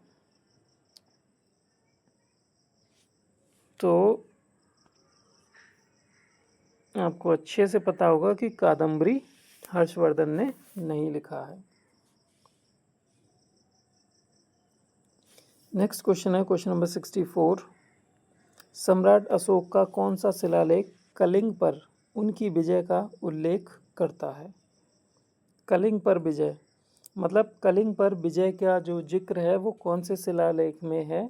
तो आपको अच्छे से पता होगा कि कादम्बरी हर्षवर्धन ने नहीं लिखा है। नेक्स्ट क्वेश्चन है क्वेश्चन नंबर 64। सम्राट अशोक का कौन सा शिलालेख कलिंग पर उनकी विजय का उल्लेख करता है? कलिंग पर विजय मतलब कलिंग पर विजय का जो जिक्र है वो कौन से शिलालेख में है,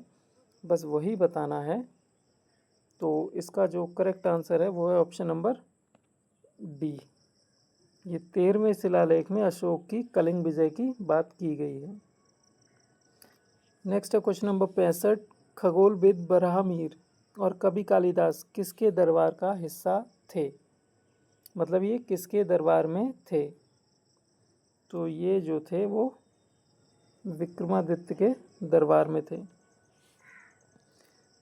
बस वही बताना है। तो इसका जो करेक्ट आंसर है वो है ऑप्शन नंबर डी। ये 13वें शिलालेख में अशोक की कलिंग विजय की बात की गई है। नेक्स्ट है क्वेश्चन नंबर 65। खगोलविद बरहमीर और कवि कालिदास किसके दरबार का हिस्सा थे? मतलब ये किसके दरबार में थे? तो ये जो थे वो विक्रमादित्य के दरबार में थे।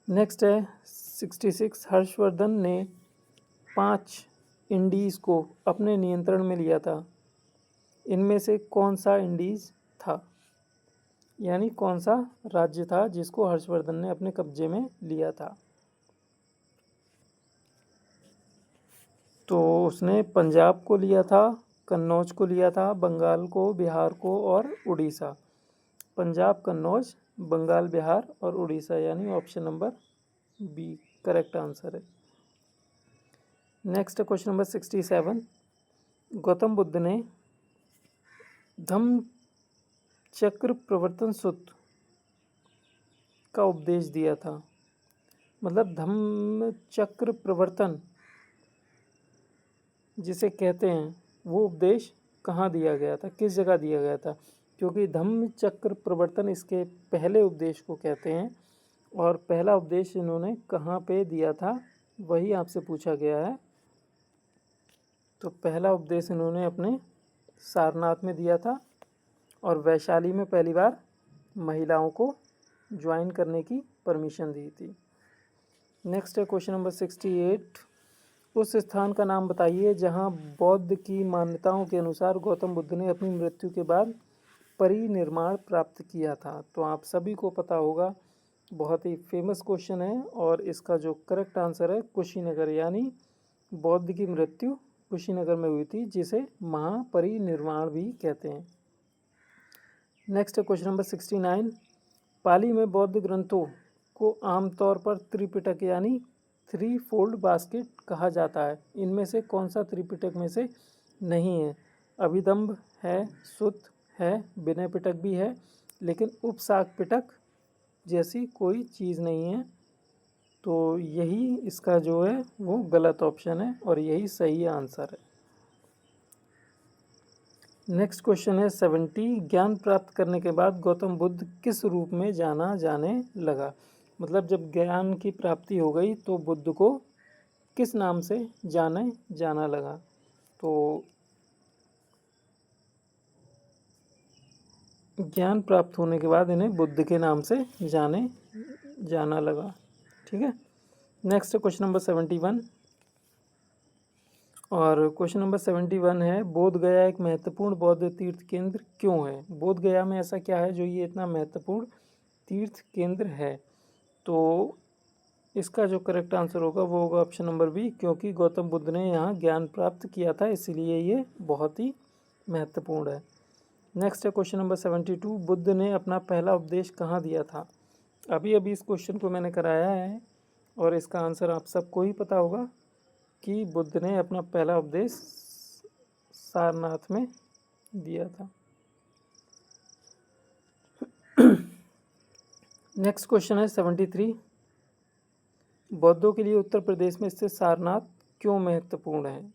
नेक्स्ट है 66। हर्षवर्धन ने 5 इंडीज़ को अपने नियंत्रण में लिया था। इनमें से कौन सा इंडीज़ था? यानी कौन सा राज्य था जिसको हर्षवर्धन ने अपने कब्जे में लिया था? तो उसने पंजाब को लिया था, कन्नौज को लिया था, बंगाल को, बिहार को और उड़ीसा। पंजाब, कन्नौज, बंगाल, बिहार और उड़ीसा, यानी option number B correct answer है। Next question number 67। Gautam Buddha ने धम्म चक्र प्रवर्तन सूत्र का उपदेश दिया था। मतलब धम्म चक्र प्रवर्तन जिसे कहते हैं वो उपदेश कहाँ दिया गया था, किस जगह दिया गया था? क्योंकि धम्म चक्र प्रवर्तन इसके पहले उपदेश को कहते हैं, और पहला उपदेश इन्होंने कहाँ पे दिया था वही आपसे पूछा गया है। तो पहला उपदेश इन्होंने अपने सारनाथ में दिया था, और वैशाली में पहली बार महिलाओं को ज्वाइन करने की परमिशन दी थी। नेक्स्ट है क्वेश्चन नंबर 68। उस स्थान का नाम बताइए जहां बौद्ध की मान्यताओं के अनुसार गौतम बुद्ध ने अपनी मृत्यु के बाद परिनिर्वाण प्राप्त किया था। तो आप सभी को पता होगा, बहुत ही फेमस क्वेश्चन है, और इसका जो करेक्ट आंसर है कुशीनगर, यानी बौद्ध की मृत्यु कुशीनगर में हुई थी, जिसे महापरिनिर्वाण भी कहते हैं। Next question number 69। पाली में बौद्ध ग्रंथों को आमतौर पर त्रिपिटक यानी 3 फोल्ड बास्केट कहा जाता है। इनमें से कौन सा त्रिपिटक में से नहीं है? अभिधम्ब है, सुत्त है, विनय पिटक भी है, लेकिन उपसाक पिटक जैसी कोई चीज़ नहीं है। तो यही इसका जो है वो गलत ऑप्शन है, और यही सही आंसर है। नेक्स्ट क्वेश्चन है 70। ज्ञान प्राप्त करने के बाद गौतम बुद्ध किस रूप में जाना जाने लगा? मतलब जब ज्ञान की प्राप्ति हो गई तो बुद्ध को किस नाम से जाना लगा? तो ज्ञान प्राप्त होने के बाद इन्हें बुद्ध के नाम से जाना लगा। ठीक है। नेक्स्ट क्वेश्चन नंबर 71, और क्वेश्चन नंबर 71 है, बोध गया एक महत्वपूर्ण बौद्ध तीर्थ केंद्र क्यों है? बोध गया में ऐसा क्या है जो ये इतना महत्वपूर्ण तीर्थ केंद्र है? तो इसका जो करेक्ट आंसर होगा वो होगा ऑप्शन नंबर बी, क्योंकि गौतम बुद्ध ने यहाँ ज्ञान प्राप्त किया था, इसीलिए ये बहुत ही महत्वपूर्ण है। नेक्स्ट है क्वेश्चन नंबर 72, बुद्ध ने अपना पहला उपदेश कहाँ दिया था? अभी अभी इस क्वेश्चन को मैंने कराया है और इसका आंसर आप सबको ही पता होगा कि बुद्ध ने अपना पहला उपदेश सारनाथ में दिया था। नेक्स्ट क्वेश्चन है 73, बौद्धों के लिए उत्तर प्रदेश में स्थित सारनाथ क्यों महत्वपूर्ण है?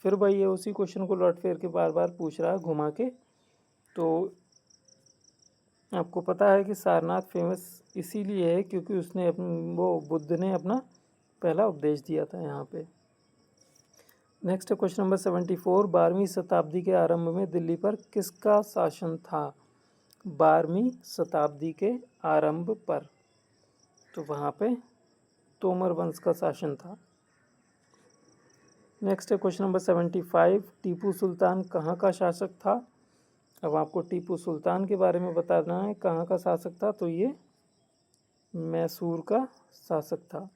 फिर भाई ये उसी क्वेश्चन को लौट फेर के बार बार पूछ रहा है घुमा के। तो आपको पता है कि सारनाथ फेमस इसीलिए है क्योंकि बुद्ध ने अपना पहला उपदेश दिया था यहाँ पे। नेक्स्ट है क्वेश्चन नंबर 74, 12वीं शताब्दी के आरंभ में दिल्ली पर किसका शासन था? 12वीं शताब्दी के आरंभ पर तो वहाँ पे तोमर वंश का शासन था। नेक्स्ट है क्वेश्चन नंबर 75, टीपू सुल्तान कहाँ का शासक था? अब आपको टीपू सुल्तान के बारे में बताना है कहाँ का शासक था, तो ये मैसूर का शासक था।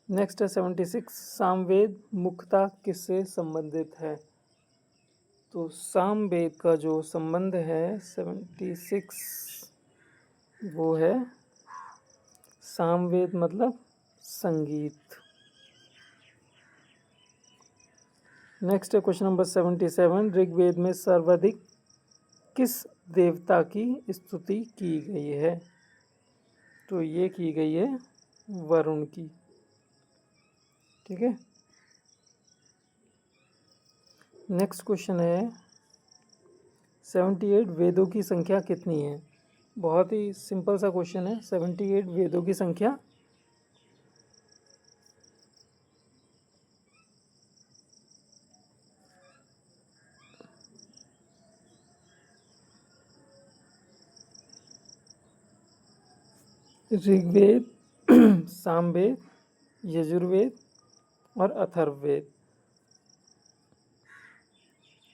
नेक्स्ट है 76, सामवेद मुख्यतः किससे संबंधित है? तो सामवेद का जो संबंध है 76 वो है, सामवेद मतलब संगीत। नेक्स्ट है क्वेश्चन नंबर 77, ऋग्वेद में सर्वाधिक किस देवता की स्तुति की गई है? तो ये की गई है वरुण की। ठीक है। नेक्स्ट क्वेश्चन है 78, वेदों की संख्या कितनी है? बहुत ही सिंपल सा क्वेश्चन है। 78 वेदों की संख्या ऋग्वेद, सामवेद, यजुर्वेद और अथर्ववेद,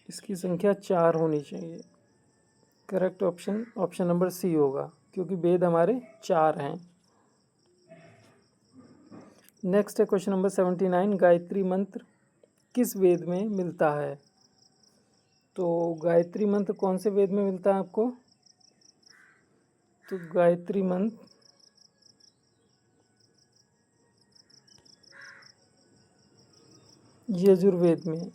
इसकी संख्या 4 होनी चाहिए। करेक्ट ऑप्शन नंबर सी होगा क्योंकि वेद हमारे 4 हैं। नेक्स्ट है क्वेश्चन नंबर 79, गायत्री मंत्र किस वेद में मिलता है? तो गायत्री मंत्र कौन से वेद में मिलता है आपको? तो गायत्री मंत्र यजुर्वेद में।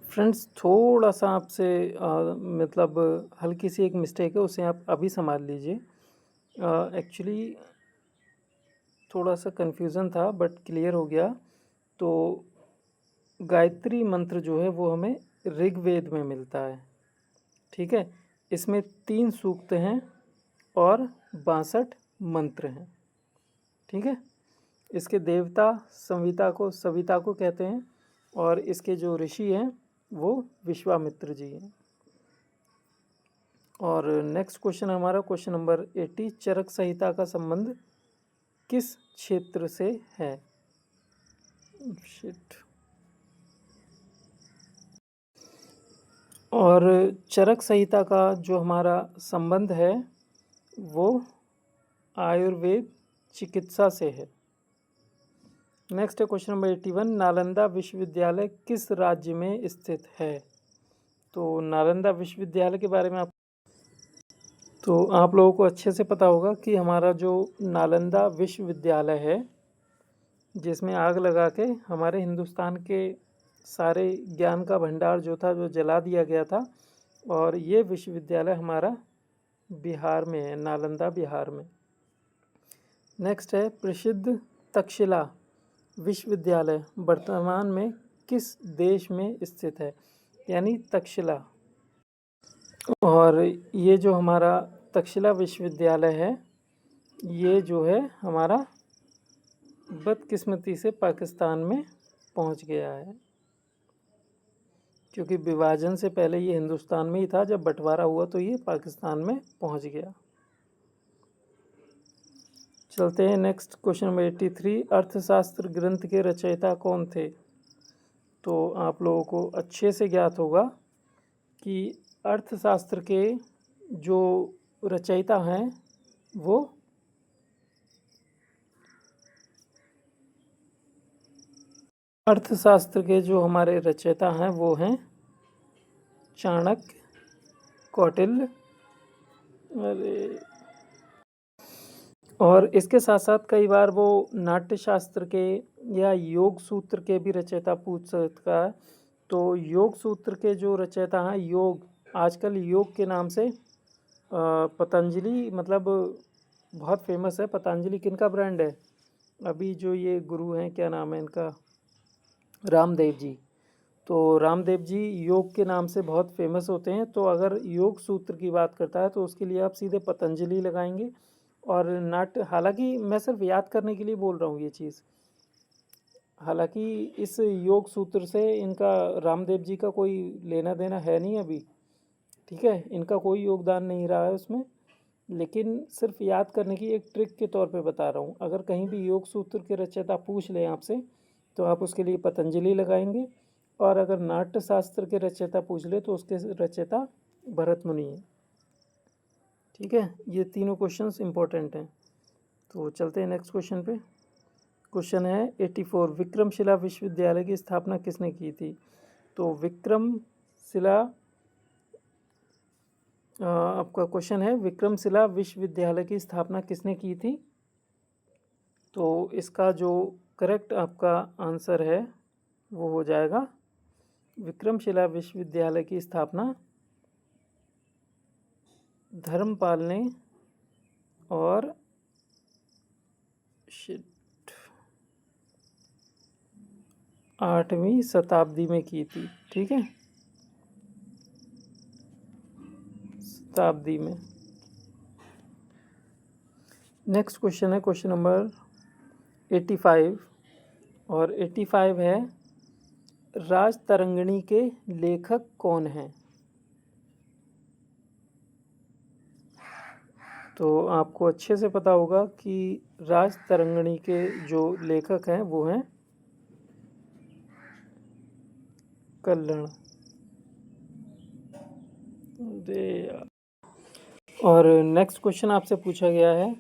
फ्रेंड्स थोड़ा सा आपसे मतलब हल्की सी एक मिस्टेक है, उसे आप अभी संभाल लीजिए। एक्चुअली थोड़ा सा कन्फ्यूज़न था बट क्लियर हो गया। तो गायत्री मंत्र जो है वो हमें ऋग्वेद में मिलता है। ठीक है। इसमें 3 सूक्त हैं और 62 मंत्र हैं। ठीक है। इसके देवता सविता को कहते हैं और इसके जो ऋषि हैं वो विश्वामित्र जी हैं। और नेक्स्ट क्वेश्चन हमारा क्वेश्चन नंबर 80, चरक संहिता का संबंध किस क्षेत्र से है? और चरक संहिता का जो हमारा संबंध है वो आयुर्वेद चिकित्सा से है। नेक्स्ट है क्वेश्चन नंबर 81, नालंदा विश्वविद्यालय किस राज्य में स्थित है? तो नालंदा विश्वविद्यालय के बारे में आप लोगों को अच्छे से पता होगा कि हमारा जो नालंदा विश्वविद्यालय है जिसमें आग लगा के हमारे हिंदुस्तान के सारे ज्ञान का भंडार जो था जो जला दिया गया था, और ये विश्वविद्यालय हमारा बिहार में है, नालंदा बिहार में। नेक्स्ट है प्रसिद्ध तक्षशिला विश्वविद्यालय वर्तमान में किस देश में स्थित है? यानी तक्षशिला। और ये जो हमारा तक्षशिला विश्वविद्यालय है, ये जो है हमारा बदकिस्मती से पाकिस्तान में पहुंच गया है, क्योंकि विभाजन से पहले ये हिंदुस्तान में ही था, जब बंटवारा हुआ तो ये पाकिस्तान में पहुंच गया। चलते हैं नेक्स्ट क्वेश्चन नंबर 83। अर्थशास्त्र ग्रंथ के रचयिता कौन थे? तो आप लोगों को अच्छे से ज्ञात होगा कि अर्थशास्त्र के जो रचयिता हैं वो अर्थशास्त्र के जो हमारे रचयिता हैं वो हैं चाणक्य, कौटिल्य, और इसके साथ साथ कई बार वो नाट्यशास्त्र के या योग सूत्र के भी रचयिता पूछ सकता है। तो योग सूत्र के जो रचयिता हैं, योग आजकल योग के नाम से पतंजलि मतलब बहुत फेमस है। पतंजलि किनका ब्रांड है? अभी जो ये गुरु हैं, क्या नाम है इनका, रामदेव जी। तो रामदेव जी योग के नाम से बहुत फेमस होते हैं। तो अगर योग सूत्र की बात करता है तो उसके लिए आप सीधे पतंजलि लगाएंगे। और नाट्य, हालांकि मैं सिर्फ याद करने के लिए बोल रहा हूँ ये चीज़, हालांकि इस योग सूत्र से इनका रामदेव जी का कोई लेना देना है नहीं अभी, ठीक है, इनका कोई योगदान नहीं रहा है उसमें, लेकिन सिर्फ याद करने की एक ट्रिक के तौर पे बता रहा हूँ। अगर कहीं भी योग सूत्र के रचयिता पूछ लें आपसे तो आप उसके लिए पतंजलि लगाएंगे, और अगर नाट्य शास्त्र के रचयिता पूछ ले तो उसके रचयिता भरत मुनि हैं। ठीक है, ये तीनों क्वेश्चंस इंपॉर्टेंट हैं। तो चलते हैं नेक्स्ट क्वेश्चन पे। क्वेश्चन है 84। विक्रमशिला विश्वविद्यालय की स्थापना किसने की थी? तो विक्रमशिला आपका क्वेश्चन है, विक्रमशिला विश्वविद्यालय की स्थापना किसने की थी? तो इसका जो करेक्ट आपका आंसर है वो हो जाएगा, विक्रमशिला विश्वविद्यालय की स्थापना धर्मपाल ने और 8वीं शताब्दी में की थी। ठीक है, शताब्दी में। नेक्स्ट क्वेश्चन है क्वेश्चन नंबर 85, और 85 है, राजतरंगिणी के लेखक कौन हैं? तो आपको अच्छे से पता होगा कि राजतरंगिणी के जो लेखक हैं वो हैं कल्हण। और नेक्स्ट क्वेश्चन आपसे पूछा गया है,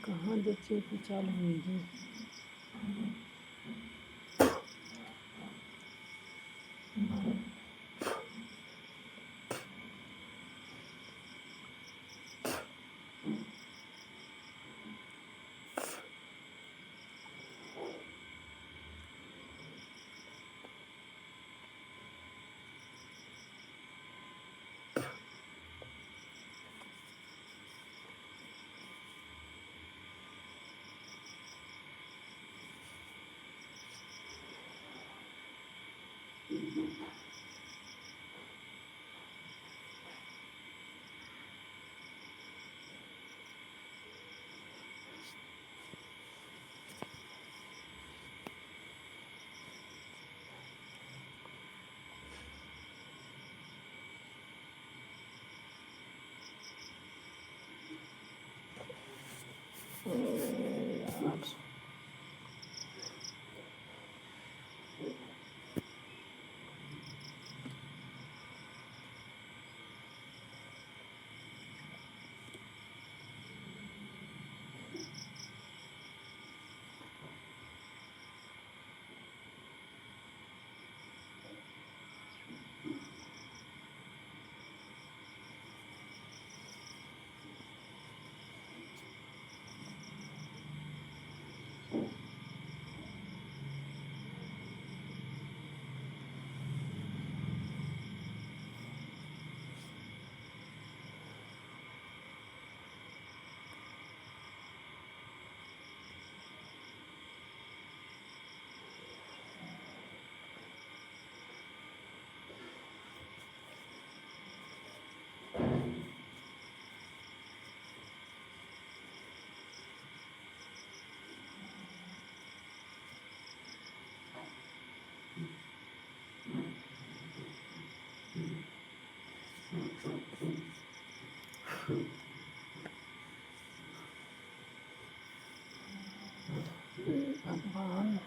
कहाँ बच्चे की चालू होंगी। यार भगवान।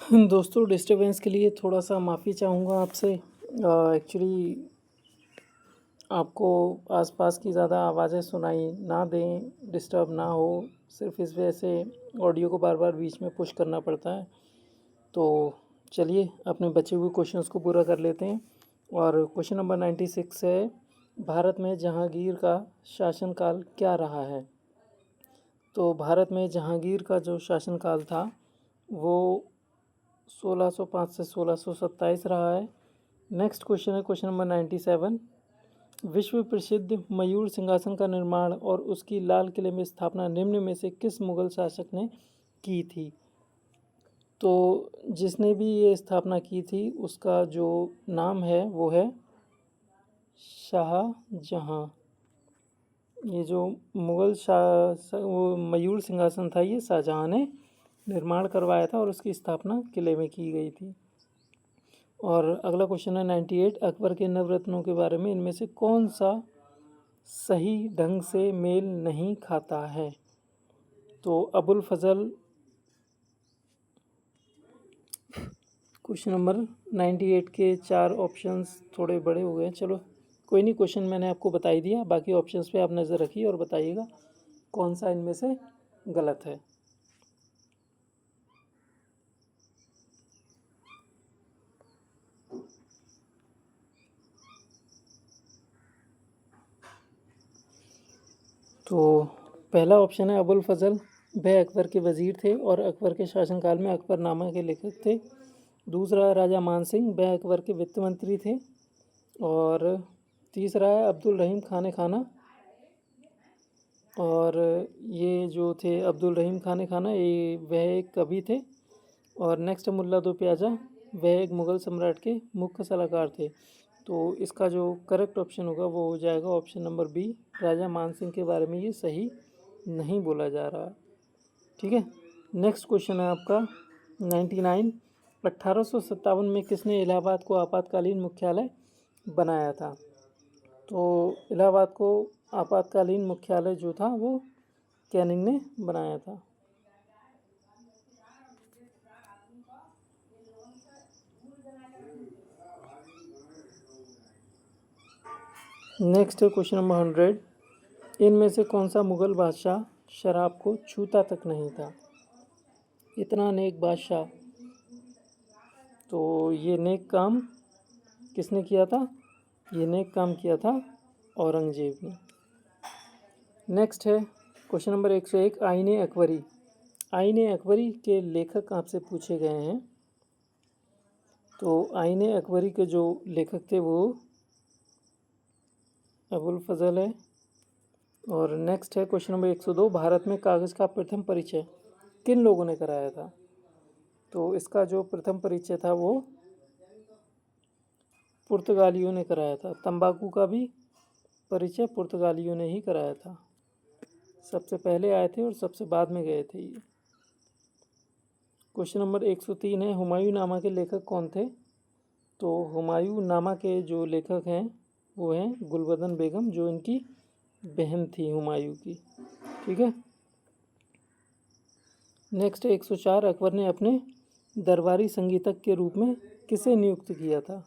दोस्तों, डिस्टरबेंस के लिए थोड़ा सा माफ़ी चाहूँगा आपसे। एक्चुअली आपको आसपास की ज़्यादा आवाज़ें सुनाई ना दें, डिस्टर्ब ना हो, सिर्फ इस वजह से ऑडियो को बार बार बीच में पुश करना पड़ता है। तो चलिए अपने बचे हुए क्वेश्चंस को पूरा कर लेते हैं। और क्वेश्चन नंबर 96 है, भारत में जहांगीर का शासनकाल क्या रहा है? तो भारत में जहांगीर का जो शासनकाल था वो 1605 से 1627 रहा है। नेक्स्ट क्वेश्चन है क्वेश्चन नंबर 97, विश्व प्रसिद्ध मयूर सिंहासन का निर्माण और उसकी लाल किले में स्थापना निम्न में से किस मुगल शासक ने की थी? तो जिसने भी ये स्थापना की थी उसका जो नाम है वो है शाहजहाँ। ये जो मुगल वो मयूर सिंहासन था ये शाहजहाँ ने निर्माण करवाया था और उसकी स्थापना किले में की गई थी। और अगला क्वेश्चन है 98, अकबर के नवरत्नों के बारे में इनमें से कौन सा सही ढंग से मेल नहीं खाता है? तो अबुल फजल। क्वेश्चन नंबर 98 के 4 ऑप्शंस थोड़े बड़े हो गए, चलो कोई नहीं, क्वेश्चन मैंने आपको बता ही दिया, बाकी ऑप्शंस पे आप नज़र रखिए और बताइएगा कौन सा इनमें से गलत है। तो पहला ऑप्शन है अबुल फजल, वह अकबर के वज़ीर थे और अकबर के शासनकाल में अकबरनामा के लेखक थे। दूसरा है राजा मान सिंह, वह अकबर के वित्त मंत्री थे। और तीसरा है अब्दुल रहीम खान खाना, और ये जो थे अब्दुल रहीम खान खाना ये वह एक कवि थे। और नेक्स्ट मुल्ला दो प्याजा, वह एक मुग़ल सम्राट के मुख्य सलाहकार थे। तो इसका जो करेक्ट ऑप्शन होगा वो हो जाएगा ऑप्शन नंबर बी, राजा मान सिंह के बारे में ये सही नहीं बोला जा रहा। ठीक है, नेक्स्ट क्वेश्चन है आपका 99, 1857 में किसने इलाहाबाद को आपातकालीन मुख्यालय बनाया था? तो इलाहाबाद को आपातकालीन मुख्यालय जो था वो कैनिंग ने बनाया था। नेक्स्ट है क्वेश्चन नंबर 100, इनमें से कौन सा मुग़ल बादशाह शराब को छूता तक नहीं था? इतना नेक बादशाह, तो ये नेक काम किसने किया था? ये नेक काम किया था औरंगज़ेब ने। नेक्स्ट है क्वेश्चन नंबर 101, आईन अकबरी। आईन अकबरी के लेखक आपसे पूछे गए हैं। तो आईन अकबरी के जो लेखक थे वो अबुल फजल है। और नेक्स्ट है क्वेश्चन नंबर 102, भारत में कागज़ का प्रथम परिचय किन लोगों ने कराया था? तो इसका जो प्रथम परिचय था वो पुर्तगालियों ने कराया था। तंबाकू का भी परिचय पुर्तगालियों ने ही कराया था। सबसे पहले आए थे और सबसे बाद में गए थे ये। क्वेश्चन नंबर 103 है, हुमायूं नामा के लेखक कौन थे? तो हुमायूं नामा के जो लेखक हैं वो हैं गुलबदन बेगम, जो इनकी बहन थी हुमायूं की। ठीक है। नेक्स्ट है 104, अकबर ने अपने दरबारी संगीतक के रूप में किसे नियुक्त किया था?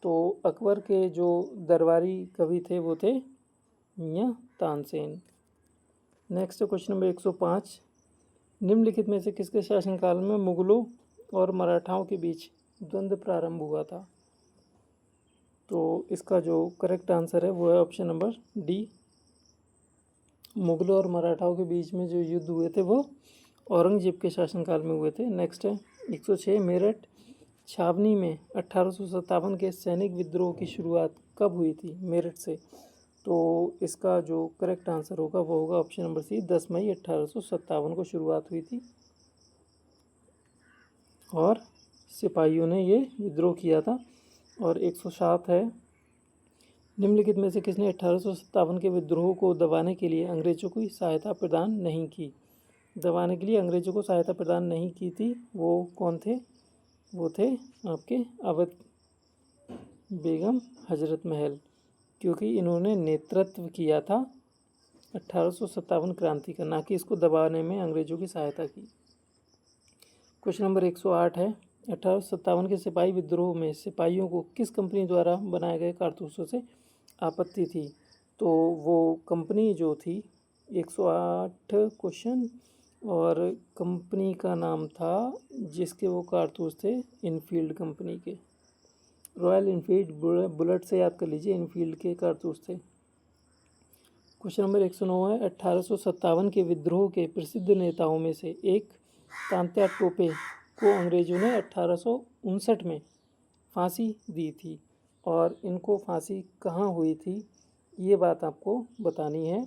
तो अकबर के जो दरबारी कवि थे वो थे मियाँ तानसेन। नेक्स्ट क्वेश्चन नंबर 105, निम्नलिखित में से किसके शासनकाल में मुगलों और मराठाओं के बीच द्वंद्व प्रारंभ हुआ था? तो इसका जो करेक्ट आंसर है वो है ऑप्शन नंबर डी। मुगलों और मराठाओं के बीच में जो युद्ध हुए थे वो औरंगजेब के शासनकाल में हुए थे। नेक्स्ट है 106, मेरठ छावनी में 1857 के सैनिक विद्रोह की शुरुआत कब हुई थी मेरठ से? तो इसका जो करेक्ट आंसर होगा वो होगा ऑप्शन नंबर सी, 10 मई 1857 को शुरुआत हुई थी और सिपाहियों ने ये विद्रोह किया था। और 107 है, निम्नलिखित में से किसने 1857 के विद्रोह को दबाने के लिए अंग्रेजों को सहायता प्रदान नहीं की? दबाने के लिए अंग्रेजों को सहायता प्रदान नहीं की थी, वो कौन थे? वो थे आपके अवध बेगम, हजरत महल, क्योंकि इन्होंने नेतृत्व किया था 1857 क्रांति का, ना कि इसको दबाने में अंग्रेजों की सहायता की। क्वेश्चन नंबर 108 है, 1857 के सिपाही विद्रोह में सिपाहियों को किस कंपनी द्वारा बनाए गए कारतूसों से आपत्ति थी? तो वो कंपनी जो थी 108 क्वेश्चन, और कंपनी का नाम था जिसके वो कारतूस थे इनफील्ड कंपनी के। रॉयल इनफील्ड बुलेट से याद कर लीजिए, इनफील्ड के कारतूस थे। क्वेश्चन नंबर 109 है, 1857 के विद्रोह के प्रसिद्ध नेताओं में से एक तात्या टोपे को अंग्रेजों ने 1859 में फांसी दी थी, और इनको फांसी कहाँ हुई थी ये बात आपको बतानी है।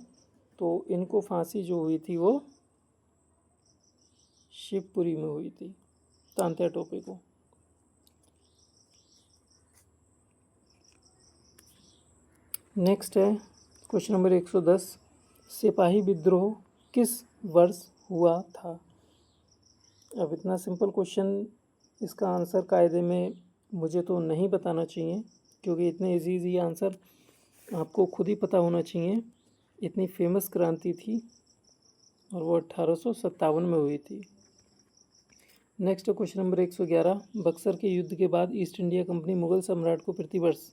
तो इनको फांसी जो हुई थी वो शिवपुरी में हुई थी, तात्या टोपे को। नेक्स्ट है क्वेश्चन नंबर 110, सिपाही विद्रोह किस वर्ष हुआ था? अब इतना सिंपल क्वेश्चन, इसका आंसर कायदे में मुझे तो नहीं बताना चाहिए, क्योंकि इतने इजी आंसर आपको खुद ही पता होना चाहिए। इतनी फेमस क्रांति थी और वो 1857 में हुई थी। नेक्स्ट क्वेश्चन नंबर 111, बक्सर के युद्ध के बाद ईस्ट इंडिया कंपनी मुगल सम्राट को प्रतिवर्ष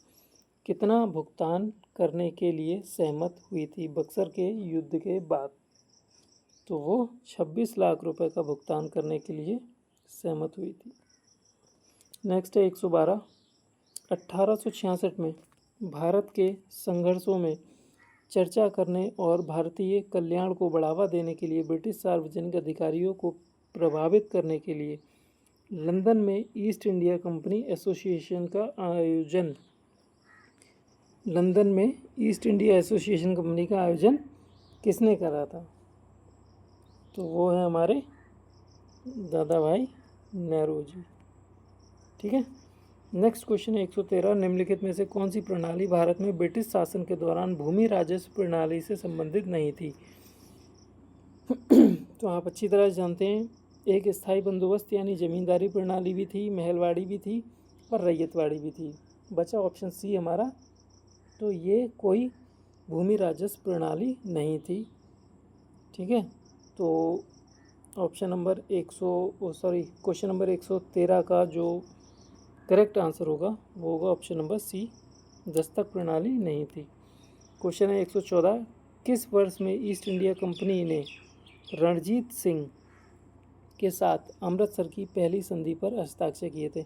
कितना भुगतान करने के लिए सहमत हुई थी? बक्सर के युद्ध के बाद तो वो 26 लाख रुपए का भुगतान करने के लिए सहमत हुई थी। नेक्स्ट है 112, 1866 में भारत के संघर्षों में चर्चा करने और भारतीय कल्याण को बढ़ावा देने के लिए ब्रिटिश सार्वजनिक अधिकारियों को प्रभावित करने के लिए लंदन में ईस्ट इंडिया कंपनी एसोसिएशन का आयोजन लंदन में ईस्ट इंडिया एसोसिएशन कंपनी का आयोजन किसने करा था? तो वो है हमारे दादा भाई नेहरू जी। ठीक है। नेक्स्ट क्वेश्चन है 113, निम्नलिखित में से कौन सी प्रणाली भारत में ब्रिटिश शासन के दौरान भूमि राजस्व प्रणाली से संबंधित नहीं थी? तो आप अच्छी तरह जानते हैं, एक स्थायी बंदोबस्त यानी जमींदारी प्रणाली भी थी, महलवाड़ी भी थी और रैयतवाड़ी भी थी। बचा ऑप्शन सी हमारा, तो ये कोई भूमि राजस्व प्रणाली नहीं थी। ठीक है। तो ऑप्शन नंबर क्वेश्चन नंबर 113 का जो करेक्ट आंसर होगा वो होगा ऑप्शन नंबर सी, दस्तक प्रणाली नहीं थी। क्वेश्चन है 114, किस वर्ष में ईस्ट इंडिया कंपनी ने रणजीत सिंह के साथ अमृतसर की पहली संधि पर हस्ताक्षर किए थे?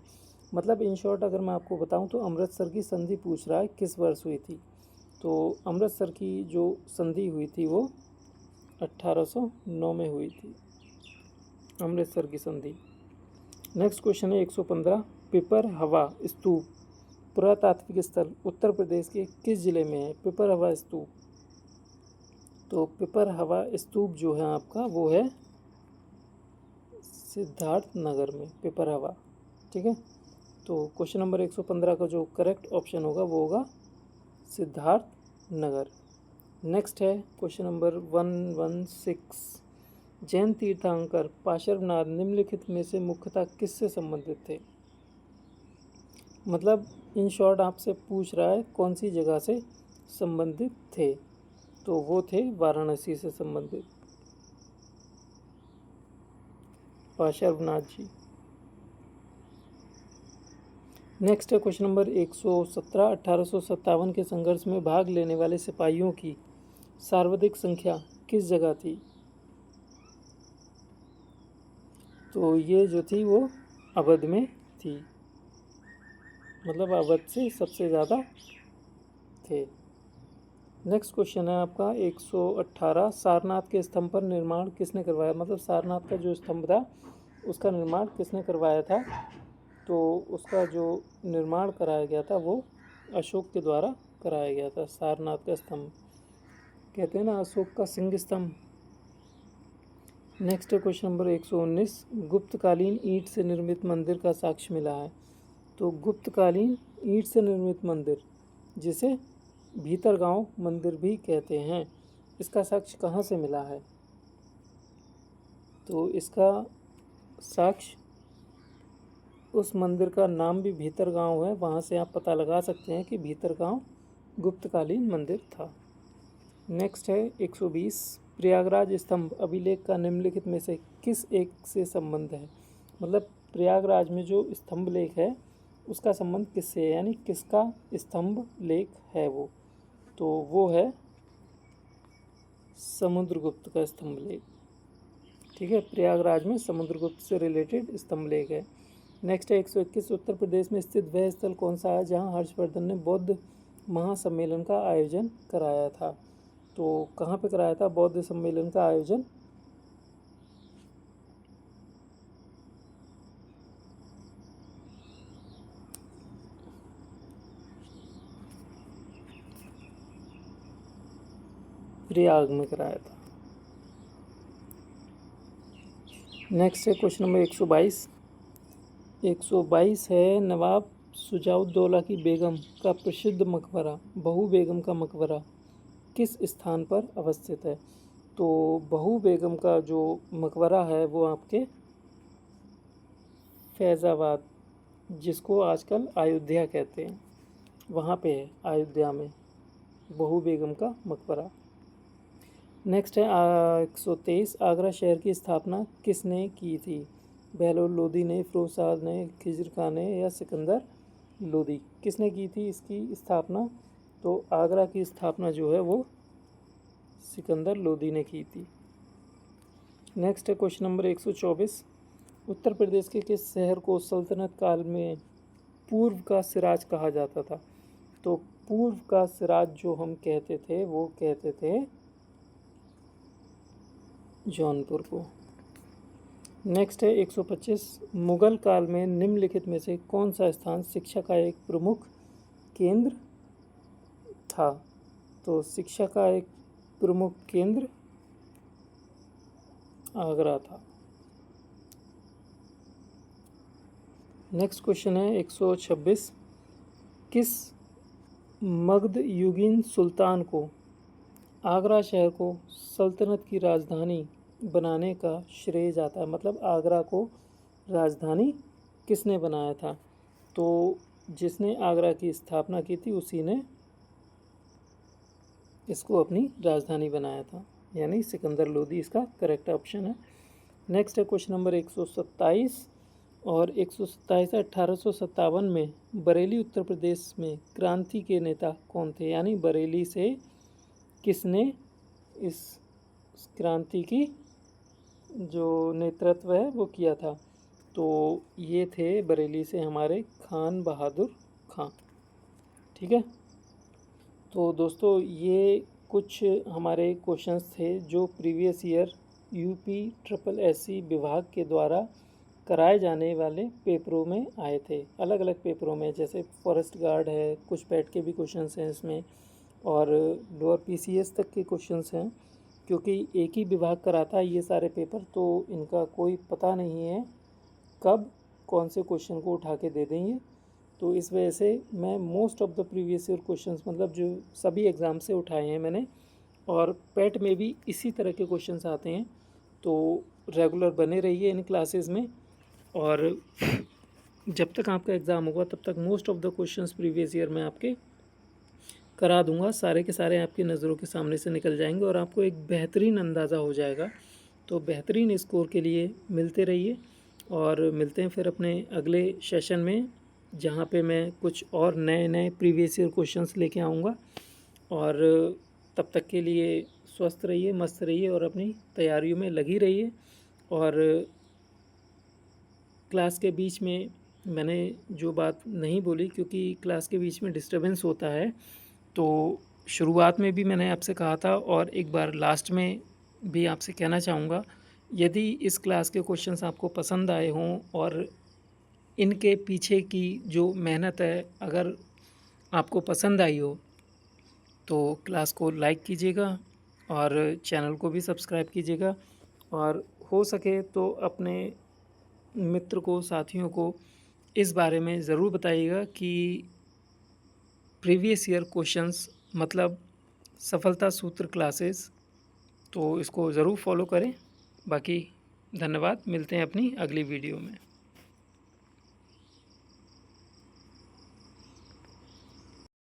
मतलब इन शॉर्ट अगर मैं आपको बताऊं तो अमृतसर की संधि पूछ रहा है किस वर्ष हुई थी। तो अमृतसर की जो संधि हुई थी वो 1809 में हुई थी, अमृतसर की संधि। नेक्स्ट क्वेश्चन है 115, पिपर हवा स्तूप पुरातात्विक स्थल उत्तर प्रदेश के किस जिले में है? पिपरहवा स्तूप। तो पिपरहवा स्तूप जो है आपका वो है सिद्धार्थ नगर में, पिपरहवा। ठीक है, तो क्वेश्चन नंबर 115 का जो करेक्ट ऑप्शन होगा वो होगा सिद्धार्थ नगर। नेक्स्ट है क्वेश्चन नंबर 116। जैन तीर्थंकर पार्श्वनाथ निम्नलिखित में से मुख्यतः किससे संबंधित थे? मतलब इन शॉर्ट आपसे पूछ रहा है कौन सी जगह से संबंधित थे, तो वो थे वाराणसी से संबंधित पार्श्वनाथ जी। नेक्स्ट है क्वेश्चन नंबर 117। 1857 के संघर्ष में भाग लेने वाले सिपाहियों की सर्वाधिक संख्या किस जगह थी? तो ये जो थी वो अवध में थी, मतलब अवध से सबसे ज़्यादा थे। नेक्स्ट क्वेश्चन है आपका 118। सारनाथ के स्तंभ पर निर्माण किसने करवाया? मतलब सारनाथ का जो स्तंभ था उसका निर्माण किसने करवाया था? तो उसका जो निर्माण कराया गया था वो अशोक के द्वारा कराया गया था। सारनाथ का स्तंभ कहते हैं ना अशोक का सिंह स्तंभ। Next question number 119। गुप्तकालीन ईंट से निर्मित मंदिर का साक्ष्य मिला है। तो गुप्तकालीन ईंट से निर्मित मंदिर जिसे भीतरगांव मंदिर भी कहते हैं, इसका साक्ष्य कहाँ से मिला है? तो इसका साक्ष्य, उस मंदिर का नाम भी भीतरगांव है, वहाँ से आप पता लगा सकते हैं कि भीतरगांव गुप्तकालीन मंदिर था। नेक्स्ट है 120। प्रयागराज स्तंभ अभिलेख का निम्नलिखित में से किस एक से संबंध है? मतलब प्रयागराज में जो स्तंभ लेख है उसका संबंध किससे है, यानी किसका स्तंभ लेख है वो? तो वो है समुद्रगुप्त का स्तंभ लेख। ठीक है, प्रयागराज में समुद्रगुप्त से रिलेटेड स्तंभ लेख है। नेक्स्ट है 121। उत्तर प्रदेश में स्थित वह स्थल कौन सा है जहां हर्षवर्धन ने बौद्ध महासम्मेलन का आयोजन कराया था? तो कहाँ पे कराया था बौद्ध सम्मेलन का आयोजन? प्रयाग में कराया था। नेक्स्ट है क्वेश्चन नंबर 122। 122 है नवाब शुजाउद्दौला की बेगम का प्रसिद्ध मकबरा बहू बेगम का मकबरा किस स्थान पर अवस्थित है? तो बहू बेगम का जो मकबरा है वो आपके फैज़ाबाद, जिसको आजकल अयोध्या कहते हैं, वहाँ पे है अयोध्या में बहू बेगम का मकबरा। नेक्स्ट है 123। आगरा शहर की स्थापना किसने की थी? बहलोल लोदी ने, फिरोज ने, खिजर खान ने या सिकंदर लोदी? किसने की थी इसकी स्थापना? तो आगरा की स्थापना जो है वो सिकंदर लोदी ने की थी। नेक्स्ट है क्वेश्चन नंबर 124। उत्तर प्रदेश के किस शहर को सल्तनत काल में पूर्व का सिराज कहा जाता था? तो पूर्व का सिराज जो हम कहते थे वो कहते थे जौनपुर को। नेक्स्ट है 125। मुगल काल में निम्नलिखित में से कौन सा स्थान शिक्षा का एक प्रमुख केंद्र था? तो शिक्षा का एक प्रमुख केंद्र आगरा था। नेक्स्ट क्वेश्चन है 126। किस मगध युगीन सुल्तान को आगरा शहर को सल्तनत की राजधानी बनाने का श्रेय जाता है? मतलब आगरा को राजधानी किसने बनाया था? तो जिसने आगरा की स्थापना की थी उसी ने इसको अपनी राजधानी बनाया था, यानी सिकंदर लोदी इसका करेक्ट ऑप्शन है। नेक्स्ट है क्वेश्चन नंबर 127 और 127 है 1857 में बरेली उत्तर प्रदेश में क्रांति के नेता कौन थे? यानी बरेली से किसने इस क्रांति की जो नेतृत्व है वो किया था? तो ये थे बरेली से हमारे खान बहादुर खां। ठीक है, तो दोस्तों ये कुछ हमारे क्वेश्चंस थे जो previous year UP triple SC विभाग के द्वारा कराए जाने वाले पेपरों में आए थे, अलग अलग पेपरों में, जैसे फॉरेस्ट गार्ड है, कुछ पैट के भी क्वेश्चंस हैं इसमें, और लोअर पीसीएस तक के क्वेश्चंस हैं। क्योंकि एक ही विभाग कराता है ये सारे पेपर, तो इनका कोई पता नहीं है कब कौन से क्वेश्चन को उठा के दे देंगे। तो इस वजह से मैं most of the previous year questions, मतलब जो सभी एग्ज़ाम से उठाए हैं मैंने, और पैट में भी इसी तरह के क्वेश्चंस आते हैं। तो रेगुलर बने रहिए इन क्लासेस में, और जब तक आपका एग्ज़ाम होगा तब तक most of the questions previous year में आपके करा दूंगा, सारे के सारे आपकी नज़रों के सामने से निकल जाएंगे और आपको एक बेहतरीन अंदाज़ा हो जाएगा। तो बेहतरीन स्कोर के लिए मिलते रहिए, और मिलते हैं फिर अपने अगले सेशन में, जहाँ पे मैं कुछ और नए नए प्रीवियस ईयर क्वेश्चंस लेके आऊँगा। और तब तक के लिए स्वस्थ रहिए, मस्त रहिए, और अपनी तैयारियों में लगी रहिए। और क्लास के बीच में मैंने जो बात नहीं बोली, क्योंकि क्लास के बीच में डिस्टरबेंस होता है, तो शुरुआत में भी मैंने आपसे कहा था और एक बार लास्ट में भी आपसे कहना चाहूँगा, यदि इस क्लास के क्वेश्चंस आपको पसंद आए हों और इनके पीछे की जो मेहनत है अगर आपको पसंद आई हो, तो क्लास को लाइक कीजिएगा और चैनल को भी सब्सक्राइब कीजिएगा, और हो सके तो अपने मित्र को, साथियों को इस बारे में ज़रूर बताइएगा कि प्रीवियस ईयर क्वेश्चंस मतलब सफलता सूत्र क्लासेस, तो इसको ज़रूर फॉलो करें। बाकी धन्यवाद, मिलते हैं अपनी अगली वीडियो में।